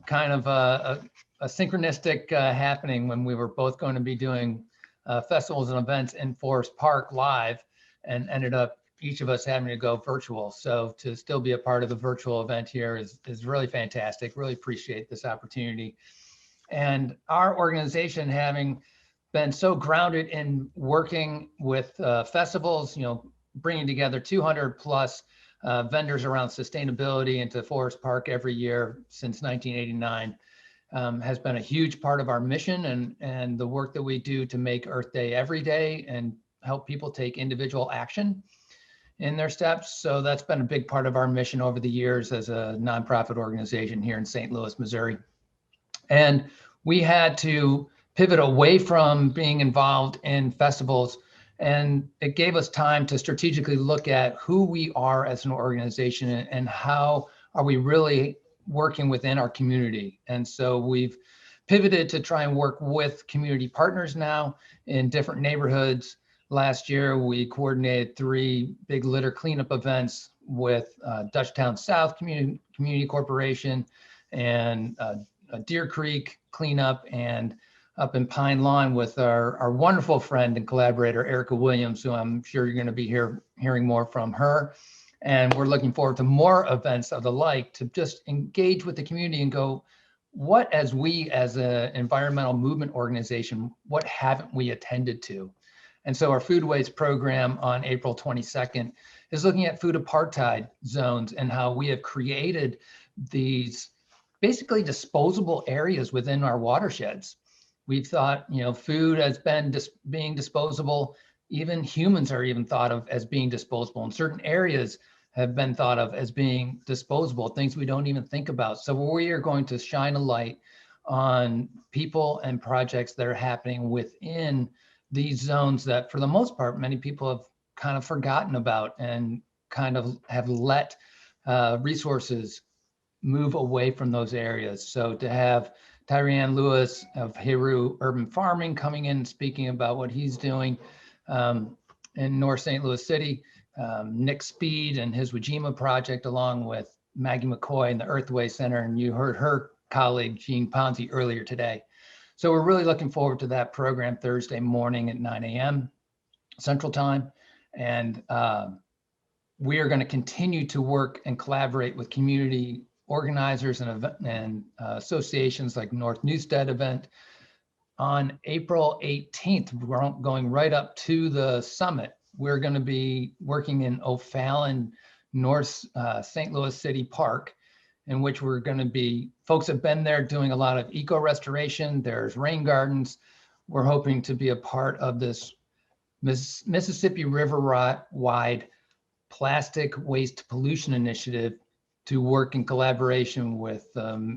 Speaker 14: kind of a synchronistic happening when we were both going to be doing festivals and events in Forest Park live, and ended up each of us having to go virtual. So to still be a part of the virtual event here is really fantastic. Really appreciate this opportunity. And our organization, having been so grounded in working with festivals, bringing together 200 plus vendors around sustainability into Forest Park every year since 1989, has been a huge part of our mission and the work that we do to make Earth Day every day and help people take individual action in their steps. So that's been a big part of our mission over the years as a nonprofit organization here in St. Louis, Missouri. And we had to pivot away from being involved in festivals, and it gave us time to strategically look at who we are as an organization and how are we really working within our community. And so we've pivoted to try and work with community partners now in different neighborhoods. Last year, we coordinated 3 big litter cleanup events with Dutchtown South Community Corporation, and Deer Creek cleanup, and up in Pine Lawn with our wonderful friend and collaborator, Erica Williams, who I'm sure you're going to be hearing more from her. And we're looking forward to more events of the like to just engage with the community and go, what as an environmental movement organization, what haven't we attended to? And so our food waste program on April 22nd is looking at food apartheid zones and how we have created these basically disposable areas within our watersheds. We've thought, food has been being disposable. Even humans are even thought of as being disposable. And certain areas have been thought of as being disposable, things we don't even think about. So we are going to shine a light on people and projects that are happening within these zones that, for the most part, many people have kind of forgotten about and kind of have let resources move away from those areas. So to have Tyrianne Lewis of Heru Urban Farming coming in and speaking about what he's doing in North St. Louis City, Nick Speed and his Wajima project, along with Maggie McCoy and the Earthway Center, and you heard her colleague Jean Ponzi earlier today. So we're really looking forward to that program Thursday morning at 9 a.m. Central Time. And we are going to continue to work and collaborate with community organizers and associations like North Newstead event. On April 18th, we're going right up to the summit. We're going to be working in O'Fallon, North St. Louis City Park, in which we're going to be, folks have been there doing a lot of eco restoration. There's rain gardens. We're hoping to be a part of this Mississippi River-wide plastic waste pollution initiative to work in collaboration with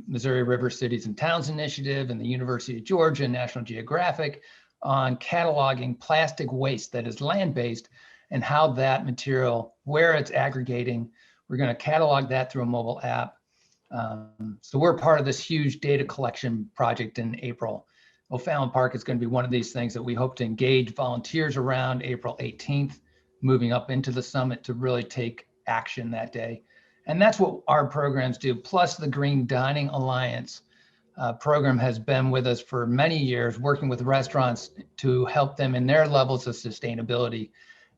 Speaker 14: Missouri River Cities and Towns Initiative and the University of Georgia and National Geographic on cataloging plastic waste that is land-based and how that material, where it's aggregating, we're going to catalog that through a mobile app. So we're part of this huge data collection project in April. O'Fallon Park is going to be one of these things that we hope to engage volunteers around April 18th, moving up into the summit to really take action that day. And that's what our programs do. Plus the Green Dining Alliance program has been with us for many years, working with restaurants to help them in their levels of sustainability.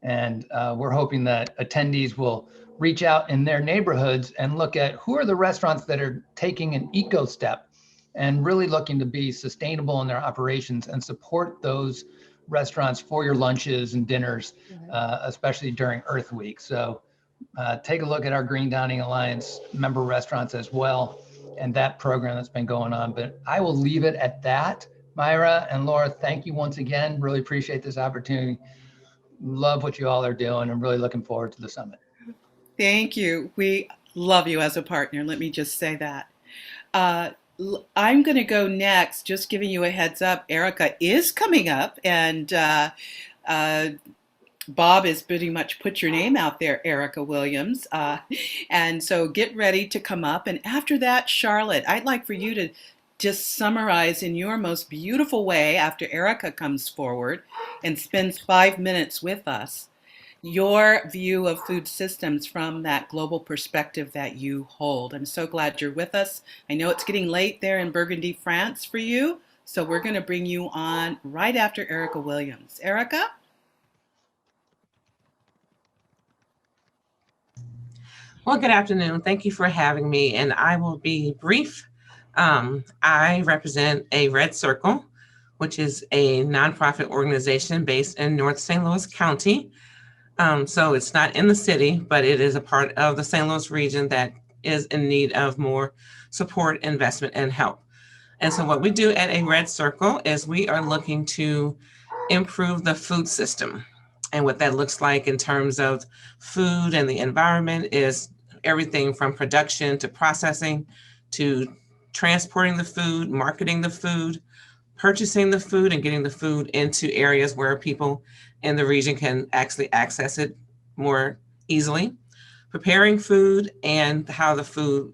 Speaker 14: And we're hoping that attendees will reach out in their neighborhoods and look at who are the restaurants that are taking an eco step and really looking to be sustainable in their operations and support those restaurants for your lunches and dinners, especially during Earth Week. So take a look at our Green Dining Alliance member restaurants as well, and that program that's been going on. But I will leave it at that. Myra and Laura, thank you once again. Really appreciate this opportunity. Love what you all are doing. I'm really looking forward to the summit.
Speaker 1: Thank you. We love you as a partner. Let me just say that. I'm going to go next, just giving you a heads up. Erica is coming up, and Bob is pretty much put your name out there, Erica Williams. And so get ready to come up. And after that, Charlotte, I'd like for you to just summarize in your most beautiful way after Erica comes forward and spends 5 minutes with us, your view of food systems from that global perspective that you hold. I'm so glad you're with us. I know it's getting late there in Burgundy, France for you. So we're going to bring you on right after Erica Williams. Erica?
Speaker 15: Well, good afternoon. Thank you for having me, and I will be brief. I represent a Red Circle, which is a nonprofit organization based in North St. Louis County. So it's not in the city, but it is a part of the St. Louis region that is in need of more support, investment, and help. And so what we do at a Red Circle is we are looking to improve the food system. And what that looks like in terms of food and the environment is everything from production to processing to transporting the food, marketing the food, purchasing the food, and getting the food into areas where people in the region can actually access it more easily, preparing food, and how the food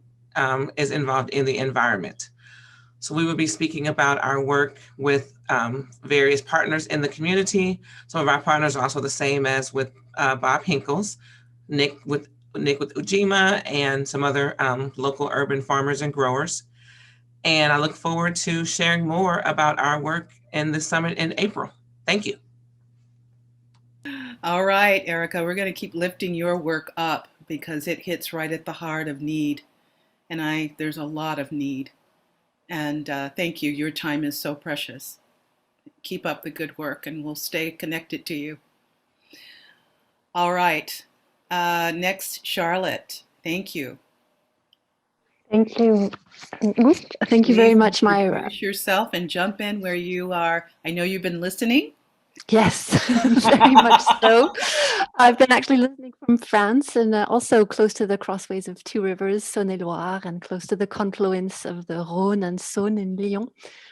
Speaker 15: is involved in the environment. So we will be speaking about our work with various partners in the community. Some of our partners are also the same as with Bob Hinkle's, Nick with Ujima, and some other local urban farmers and growers. And I look forward to sharing more about our work in the summit in April. Thank you.
Speaker 1: All right, Erica, we're going to keep lifting your work up because it hits right at the heart of need. And there's a lot of need. And thank you. Your time is so precious. Keep up the good work and we'll stay connected to you. All right. Next, Charlotte. Thank you.
Speaker 16: Thank you. Thank you very
Speaker 1: Please
Speaker 16: much, Myra.
Speaker 1: introduce yourself and jump in where you are. I know you've been listening.
Speaker 16: Yes, very much so. I've been actually listening from France and also close to the crossways of two rivers, Saône-et-Loire, and close to the confluence of the Rhône and Saône in Lyon.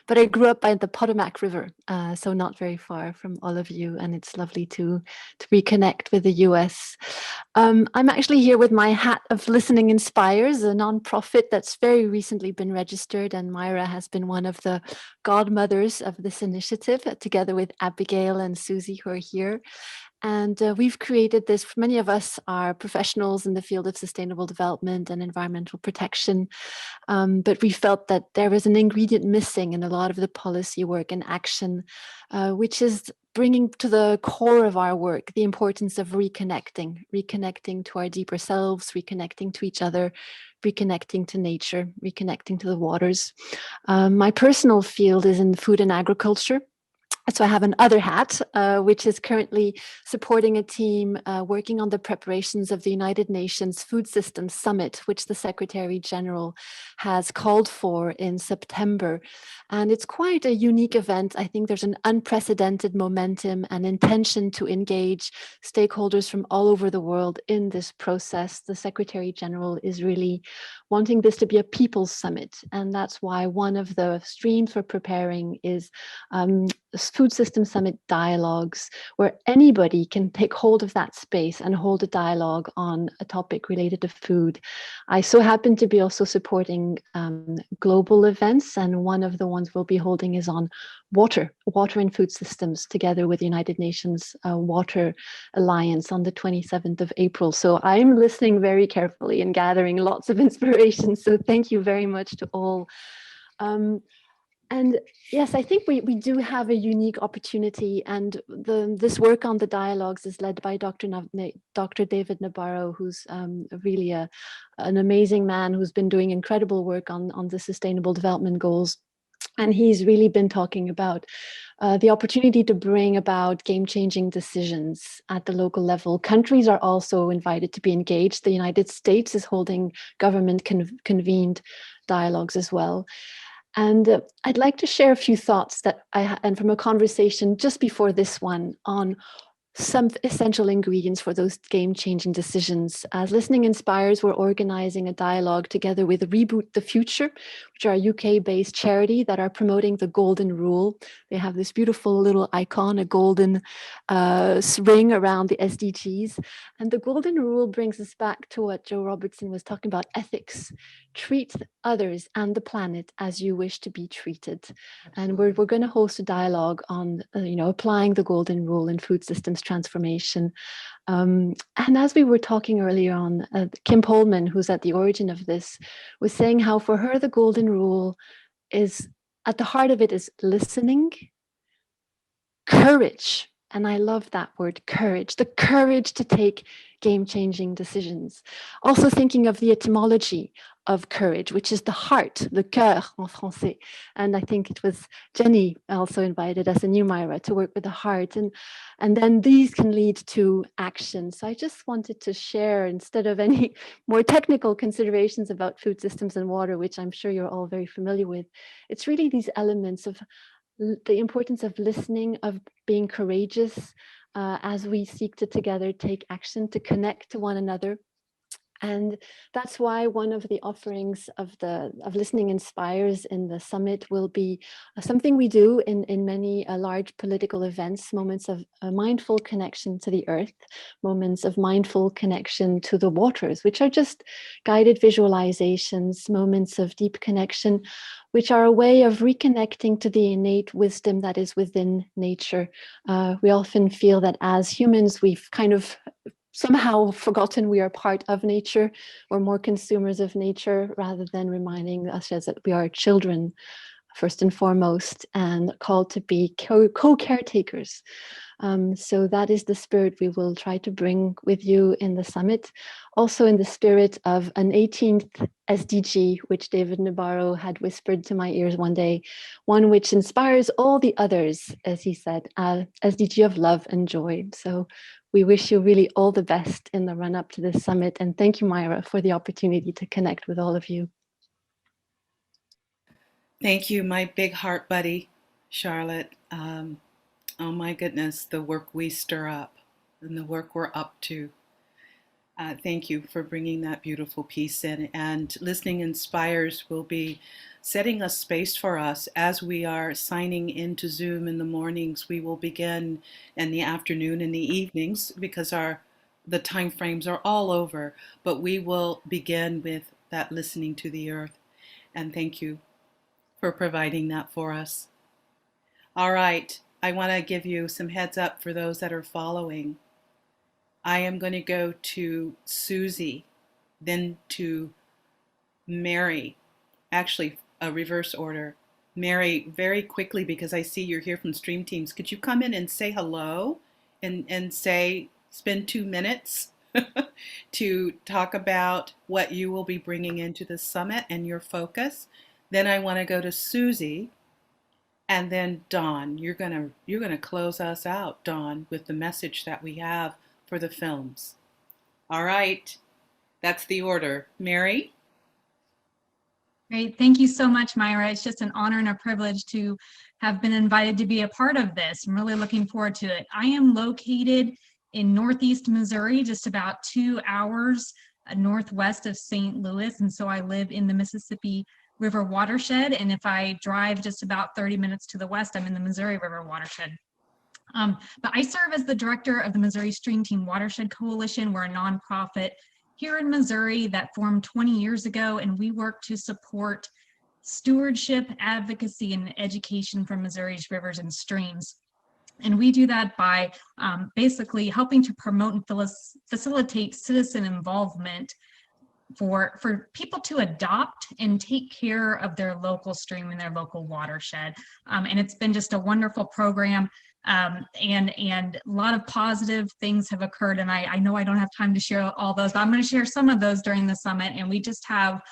Speaker 16: But I grew up by the Potomac River, so not very far from all of you, and it's lovely to reconnect with the US. I'm actually here with my hat of Listening Inspires, a nonprofit that's very recently been registered, and Myra has been one of the godmothers of this initiative, together with Abigail and Susie, who are here. And we've created this. Many of us are professionals in the field of sustainable development and environmental protection, but we felt that there was an ingredient missing in a lot of the policy work and action, which is bringing to the core of our work the importance of reconnecting to our deeper selves, reconnecting to each other, reconnecting to nature, reconnecting to the waters. My personal field is in food and agriculture. So I have another hat, which is currently supporting a team working on the preparations of the United Nations Food Systems Summit, which the Secretary General has called for in September. And it's quite a unique event. I think there's an unprecedented momentum and intention to engage stakeholders from all over the world in this process. The Secretary General is really wanting this to be a people's summit. And that's why one of the streams we're preparing is Food System Summit dialogues, where anybody can take hold of that space and hold a dialogue on a topic related to food. I so happen to be also supporting global events, and one of the ones we'll be holding is on water and food systems, together with the United Nations Water Alliance on the 27th of April. So I'm listening very carefully and gathering lots of inspiration. So thank you very much to all. And yes, I think we do have a unique opportunity, and this work on the dialogues is led by Dr. David Nabarro, who's really an amazing man who's been doing incredible work on the Sustainable Development Goals. And he's really been talking about the opportunity to bring about game-changing decisions at the local level. Countries are also invited to be engaged. The United States is holding government-convened dialogues as well. And I'd like to share a few thoughts that and from a conversation just before this one on some essential ingredients for those game-changing decisions. As Listening Inspires, we're organizing a dialogue together with Reboot the Future, which are a UK-based charity that are promoting the Golden Rule. They have this beautiful little icon, a golden ring around the SDGs. And the Golden Rule brings us back to what Joe Robertson was talking about, ethics. Treat others and the planet as you wish to be treated. And we're going to host a dialogue on applying the Golden Rule in food systems transformation. And as we were talking earlier on, Kim Pullman, who's at the origin of this, was saying how for her the Golden Rule is at the heart of it is listening, courage. And I love that word, courage, the courage to take game-changing decisions. Also thinking of the etymology of courage, which is the heart, le cœur en français. And I think it was Jenny also invited us in Myra to work with the heart. And then these can lead to action. So I just wanted to share, instead of any more technical considerations about food systems and water, which I'm sure you're all very familiar with, it's really these elements of the importance of listening, of being courageous as we seek to together take action, to connect to one another. And that's why one of the offerings of Listening Inspires in the summit will be something we do in many large political events, moments of mindful connection to the earth, moments of mindful connection to the waters, which are just guided visualizations, moments of deep connection, which are a way of reconnecting to the innate wisdom that is within nature. We often feel that as humans, we've kind of somehow forgotten we are part of nature. We're more consumers of nature rather than reminding us that we are children first and foremost, and called to be co-caretakers. So that is the spirit we will try to bring with you in the summit. Also in the spirit of an 18th SDG, which David Nabarro had whispered to my ears one day, one which inspires all the others, as he said, SDG of love and joy. So we wish you really all the best in the run up to this summit. And thank you, Myra, for the opportunity to connect with all of you.
Speaker 1: Thank you, my big heart buddy, Charlotte. Oh my goodness, the work we stir up and the work we're up to. Thank you for bringing that beautiful piece in. And Listening Inspires will be setting a space for us as we are signing into Zoom in the mornings. We will begin in the afternoon and the evenings because the time frames are all over, but we will begin with that listening to the earth. And thank you for providing that for us. All right, I want to give you some heads up for those that are following. I am going to go to Susie, then to Mary, actually a reverse order. Mary, very quickly, because I see you're here from Stream Teams, could you come in and say hello and spend 2 minutes to talk about what you will be bringing into the summit and your focus? Then I want to go to Susie, and then Dawn. You're gonna close us out, Dawn, with the message that we have for the films. All right, that's the order. Mary?
Speaker 17: Great. Thank you so much, Myra. It's just an honor and a privilege to have been invited to be a part of this. I'm really looking forward to it. I am located in Northeast Missouri, just about 2 hours northwest of St. Louis. And so I live in the Mississippi River watershed. And if I drive just about 30 minutes to the west, I'm in the Missouri River watershed. But I serve as the director of the Missouri Stream Team Watershed Coalition. We're a nonprofit here in Missouri that formed 20 years ago, and we work to support stewardship, advocacy, and education from Missouri's rivers and streams. And we do that by basically helping to promote and facilitate citizen involvement for people to adopt and take care of their local stream and their local watershed. And it's been just a wonderful program. And a lot of positive things have occurred, and I know I don't have time to share all those, but I'm going to share some of those during the summit. And we just have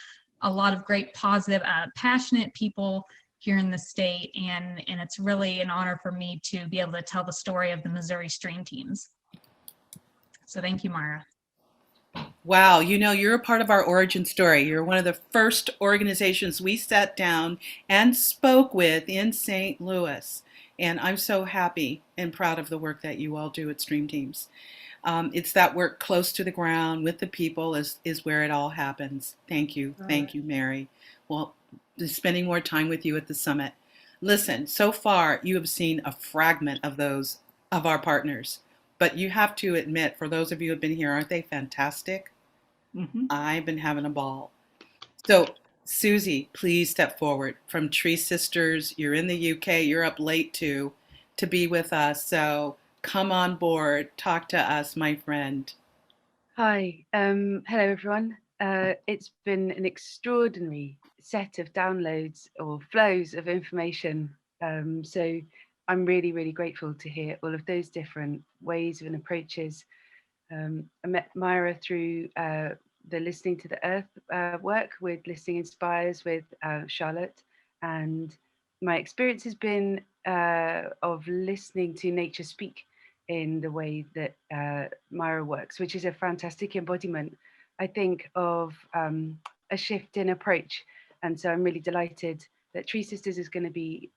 Speaker 17: a lot of great, positive, passionate people here in the state, and it's really an honor for me to be able to tell the story of the Missouri Stream Teams. So thank you, Myra.
Speaker 1: Wow, you're a part of our origin story. You're one of the first organizations we sat down and spoke with in St. Louis. And I'm so happy and proud of the work that you all do at Stream Teams. It's that work close to the ground with the people is where it all happens. Thank you. Thank you, Mary. Well, spending more time with you at the summit. Listen, so far you have seen a fragment of our partners. But you have to admit, for those of you who have been here, aren't they fantastic? Mm-hmm. I've been having a ball. So Susie, please step forward. From Tree Sisters, you're in the UK, you're up late to be with us. So come on board, talk to us, my friend.
Speaker 18: Hi, hello everyone. It's been an extraordinary set of downloads or flows of information. So I'm really, really grateful to hear all of those different ways and approaches. I met Myra through the Listening to the Earth work with Listening Inspires with Charlotte, and my experience has been of listening to nature speak in the way that Myra works, which is a fantastic embodiment, I think, of a shift in approach. And so I'm really delighted that Tree Sisters is going to be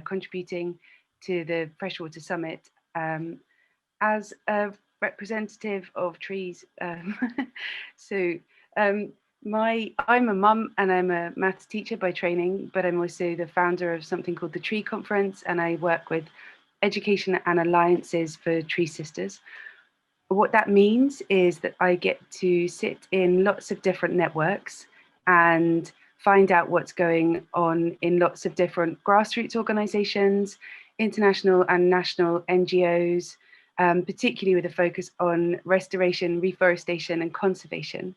Speaker 18: contributing to the Freshwater Summit as a representative of trees. I'm a mum and I'm a maths teacher by training, but I'm also the founder of something called the Tree Conference, and I work with education and alliances for Tree Sisters. What that means is that I get to sit in lots of different networks and find out what's going on in lots of different grassroots organizations, international and national NGOs, particularly with a focus on restoration, reforestation, and conservation.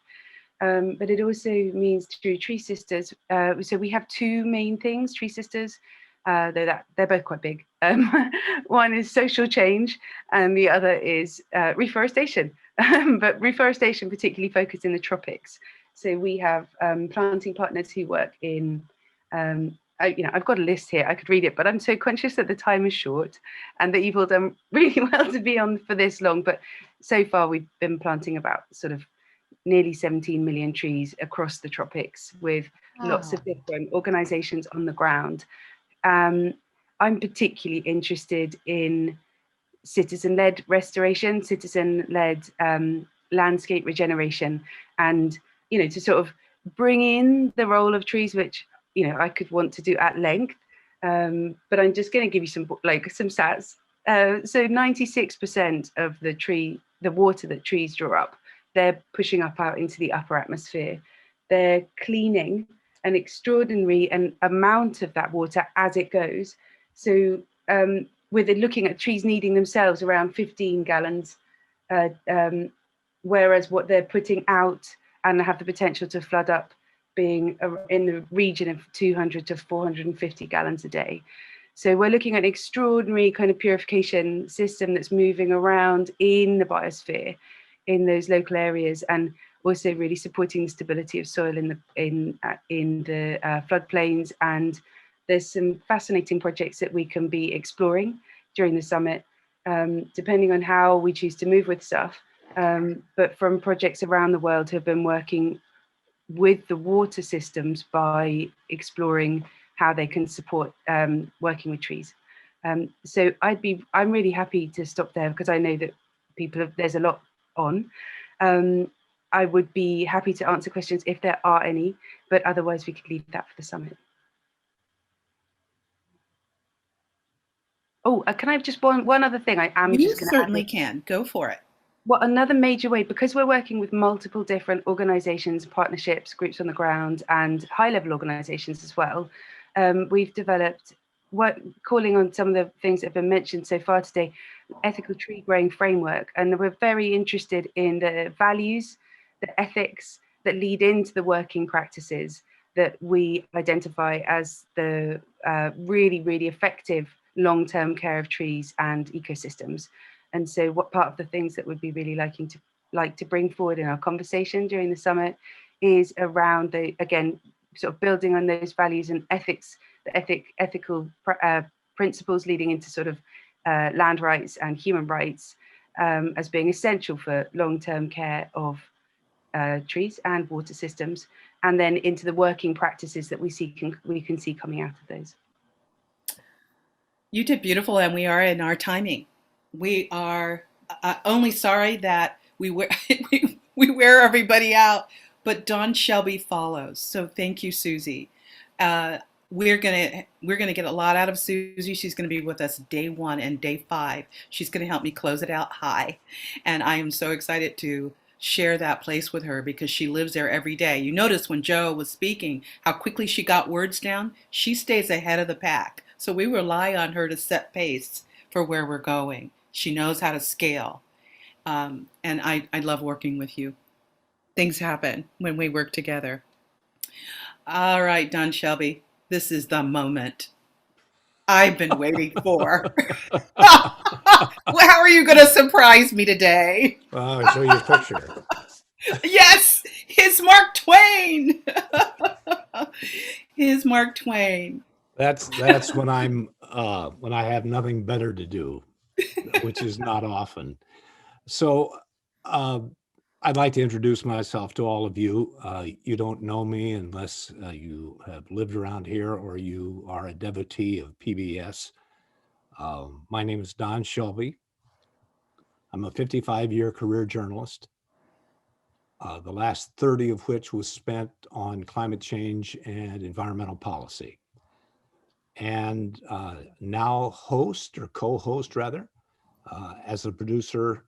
Speaker 18: But it also means through Tree Sisters. So we have two main things, Tree Sisters, though they're both quite big. One is social change, and the other is reforestation. But reforestation particularly focused in the tropics. So we have planting partners who work in, I've got a list here, I could read it, but I'm so conscious that the time is short and that you've all done really well to be on for this long. But so far we've been planting about sort of nearly 17 million trees across the tropics with lots of different organizations on the ground. I'm particularly interested in citizen-led restoration, citizen-led landscape regeneration, and to sort of bring in the role of trees, which I could want to do at length, but I'm just going to give you some stats. So 96% of the water that trees draw up, they're pushing up out into the upper atmosphere. They're cleaning an extraordinary amount of that water as it goes. So with looking at trees needing themselves around 15 gallons, whereas what they're putting out and have the potential to flood up being in the region of 200 to 450 gallons a day. So we're looking at an extraordinary kind of purification system that's moving around in the biosphere, in those local areas, and also really supporting the stability of soil in the floodplains. And there's some fascinating projects that we can be exploring during the summit, depending on how we choose to move with stuff. But from projects around the world who have been working with the water systems by exploring how they can support working with trees. So I'm really happy to stop there because I know that there's a lot on. I would be happy to answer questions if there are any, but otherwise we could leave that for the summit. Oh, can I have just one other thing?
Speaker 1: You certainly can. Go for it.
Speaker 18: Well, another major way, because we're working with multiple different organizations, partnerships, groups on the ground, and high-level organizations as well, we've developed, calling on some of the things that have been mentioned so far today, ethical tree growing framework. And we're very interested in the values, the ethics that lead into the working practices that we identify as the really, really effective long-term care of trees and ecosystems. And so what part of the things that we'd be really like to bring forward in our conversation during the summit is around again, sort of building on those values and ethics, the ethical principles leading into sort of land rights and human rights as being essential for long-term care of trees and water systems, and then into the working practices that we can see coming out of those.
Speaker 1: You did beautiful, and we are in our timing. We are only sorry that we wear everybody out, but Dawn Shelby follows. So thank you, Susie. We're gonna get a lot out of Susie. She's gonna be with us day 1 and day 5. She's gonna help me close it out high, and I am so excited to share that place with her because she lives there every day. You notice when Joe was speaking how quickly she got words down. She stays ahead of the pack. So we rely on her to set pace for where we're going. She knows how to scale. And I love working with you. Things happen when we work together. All right, Don Shelby, this is the moment I've been waiting for. Well, how are you going to surprise me today?
Speaker 19: I'll show you a picture.
Speaker 1: Yes, it's Mark Twain. Here's Mark Twain.
Speaker 19: That's when when I have nothing better to do, which is not often. So I'd like to introduce myself to all of you. You don't know me unless you have lived around here or you are a devotee of PBS. My name is Don Shelby. I'm a 55-year career journalist, the last 30 of which was spent on climate change and environmental policy. And now host or co-host rather, as a producer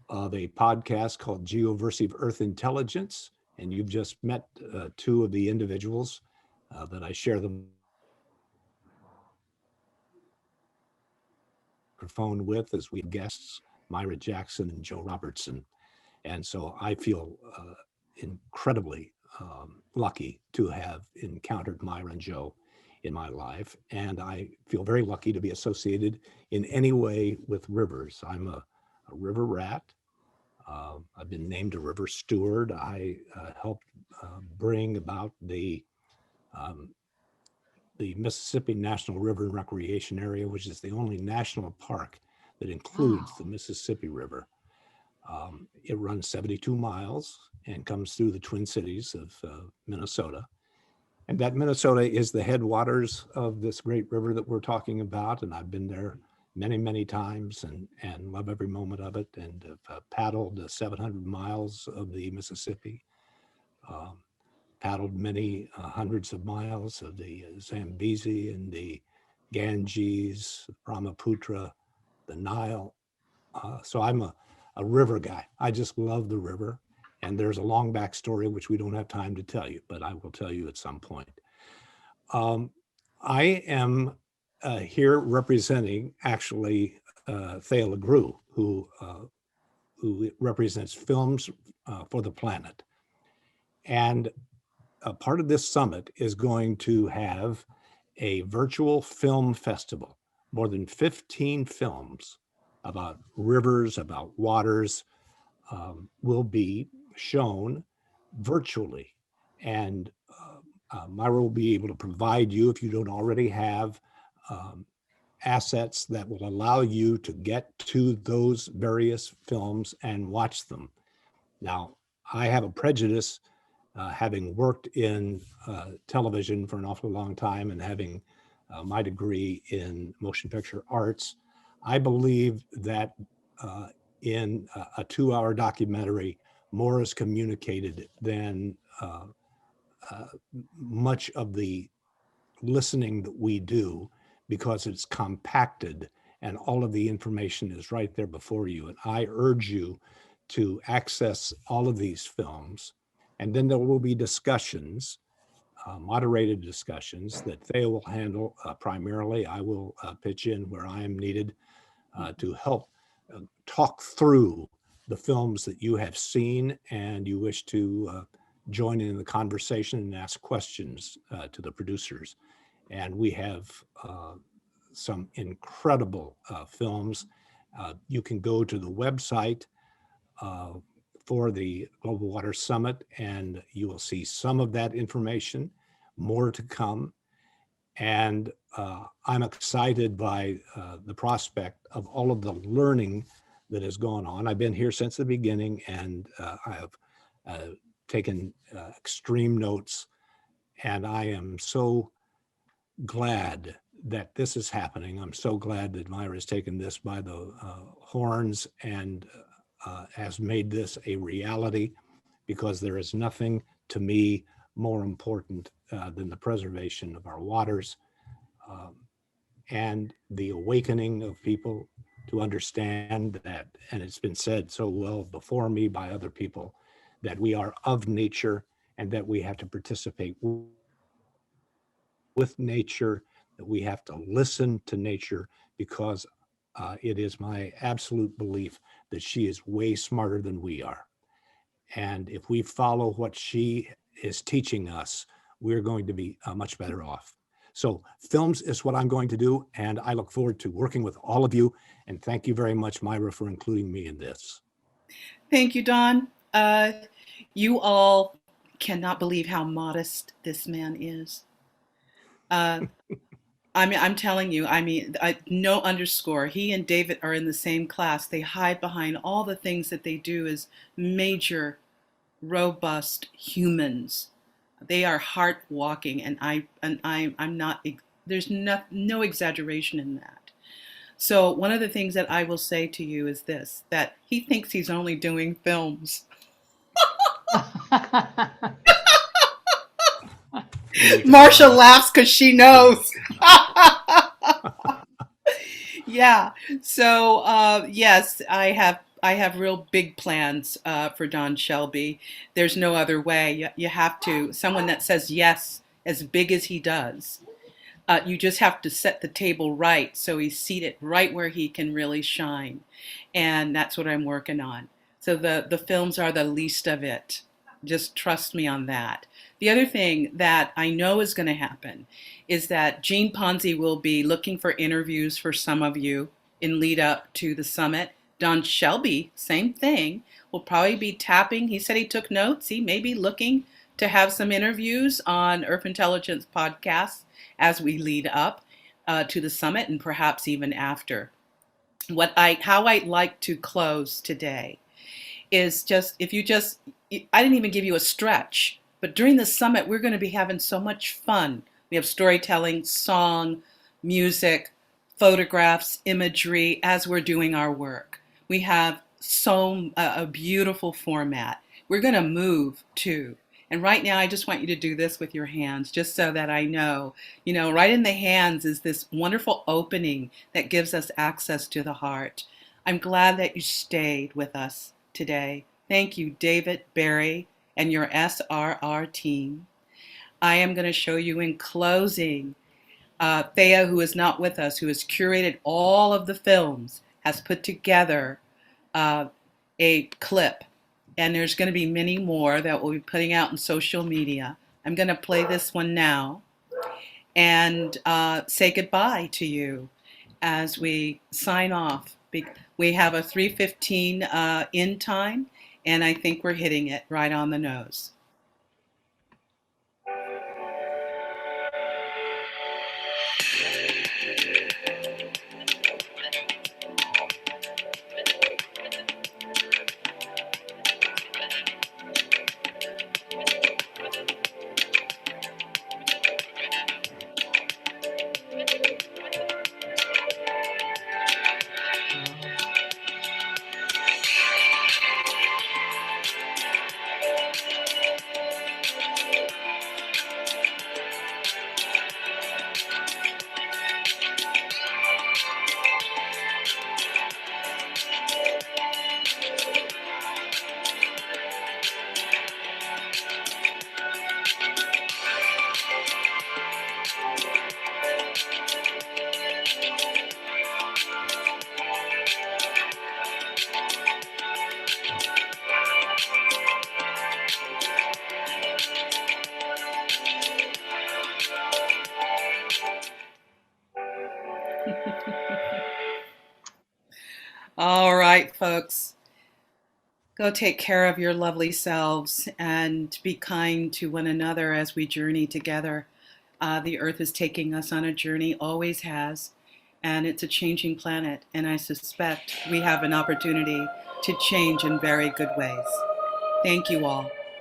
Speaker 19: of a podcast called Geoversive Earth Intelligence. And you've just met 2 of the individuals that I share the microphone with as we have guests. Myra Jackson and Joe Robertson. And so I feel incredibly lucky to have encountered Myra and Joe in my life. And I feel very lucky to be associated in any way with rivers. I'm a river rat. I've been named a river steward. I helped bring about the Mississippi National River and Recreation Area, which is the only national park that includes the Mississippi River. It runs 72 miles and comes through the Twin Cities of Minnesota. And that Minnesota is the headwaters of this great river that we're talking about. And I've been there many, many times and love every moment of it, and have paddled 700 miles of the Mississippi, paddled many hundreds of miles of the Zambezi and the Ganges, Brahmaputra, the Nile. So I'm a river guy. I just love the river. And there's a long backstory, which we don't have time to tell you, but I will tell you at some point. I am here representing actually Thea LeGroux, who represents Films for the Planet. And a part of this summit is going to have a virtual film festival. More than 15 films about rivers, about waters, will be shown virtually. And Myra will be able to provide you, if you don't already have, assets that will allow you to get to those various films and watch them. Now, I have a prejudice, having worked in television for an awfully long time and having my degree in motion picture arts. I believe that in a 2-hour documentary, more is communicated than much of the listening that we do, because it's compacted and all of the information is right there before you. And I urge you to access all of these films. And then there will be discussions, moderated discussions that Thea will handle primarily. I will pitch in where I am needed to help talk through the films that you have seen and you wish to join in the conversation and ask questions to the producers. And we have some incredible films. You can go to the website for the Global Water Summit and you will see some of that information, more to come. And I'm excited by the prospect of all of the learning that has gone on. I've been here since the beginning, and I have taken extreme notes, and I am so glad that this is happening. I'm so glad that Myra has taken this by the horns and has made this a reality, because there is nothing to me more important than the preservation of our waters and the awakening of people to understand that, and it's been said so well before me by other people, that we are of nature and that we have to participate with nature, that we have to listen to nature, because it is my absolute belief that she is way smarter than we are. And if we follow what she is teaching us, we're going to be much better off. So films is what I'm going to do, and I look forward to working with all of you. And thank you very much, Myra, for including me in this.
Speaker 1: Thank you, Don. You all cannot believe how modest this man is. I'm telling you, no underscore. He and David are in the same class. They hide behind all the things that they do as major, robust humans. They are heart walking, and I'm not. There's no exaggeration in that. So one of the things that I will say to you is this: that he thinks he's only doing films. Marsha laughs because she knows. Yeah. So yes, I have real big plans for Don Shelby. There's no other way. You have to. Someone that says yes as big as he does. You just have to set the table right so he's seated right where he can really shine. And that's what I'm working on. So the films are the least of it. Just trust me on that. The other thing that I know is going to happen is that Gene Ponzi will be looking for interviews for some of you in lead up to the summit. Don Shelby, same thing, will probably be tapping. He said he took notes. He may be looking to have some interviews on Earth Intelligence podcasts as we lead up to the summit and perhaps even after. How I'd like to close today is just, I didn't even give you a stretch, but during the summit, we're going to be having so much fun. We have storytelling, song, music, photographs, imagery as we're doing our work. We have a beautiful format. We're going to move too. And right now, I just want you to do this with your hands, just so that I know, right in the hands is this wonderful opening that gives us access to the heart. I'm glad that you stayed with us today. Thank you, David, Barry, and your SRR team. I am going to show you in closing, Thea, who is not with us, who has curated all of the films, has put together a clip. And there's going to be many more that we'll be putting out in social media. I'm going to play this one now and say goodbye to you as we sign off. We have a 3:15 end time, and I think we're hitting it right on the nose. All right, folks. Go take care of your lovely selves and be kind to one another as we journey together. The Earth is taking us on a journey, always has, and it's a changing planet. And I suspect we have an opportunity to change in very good ways. Thank you all.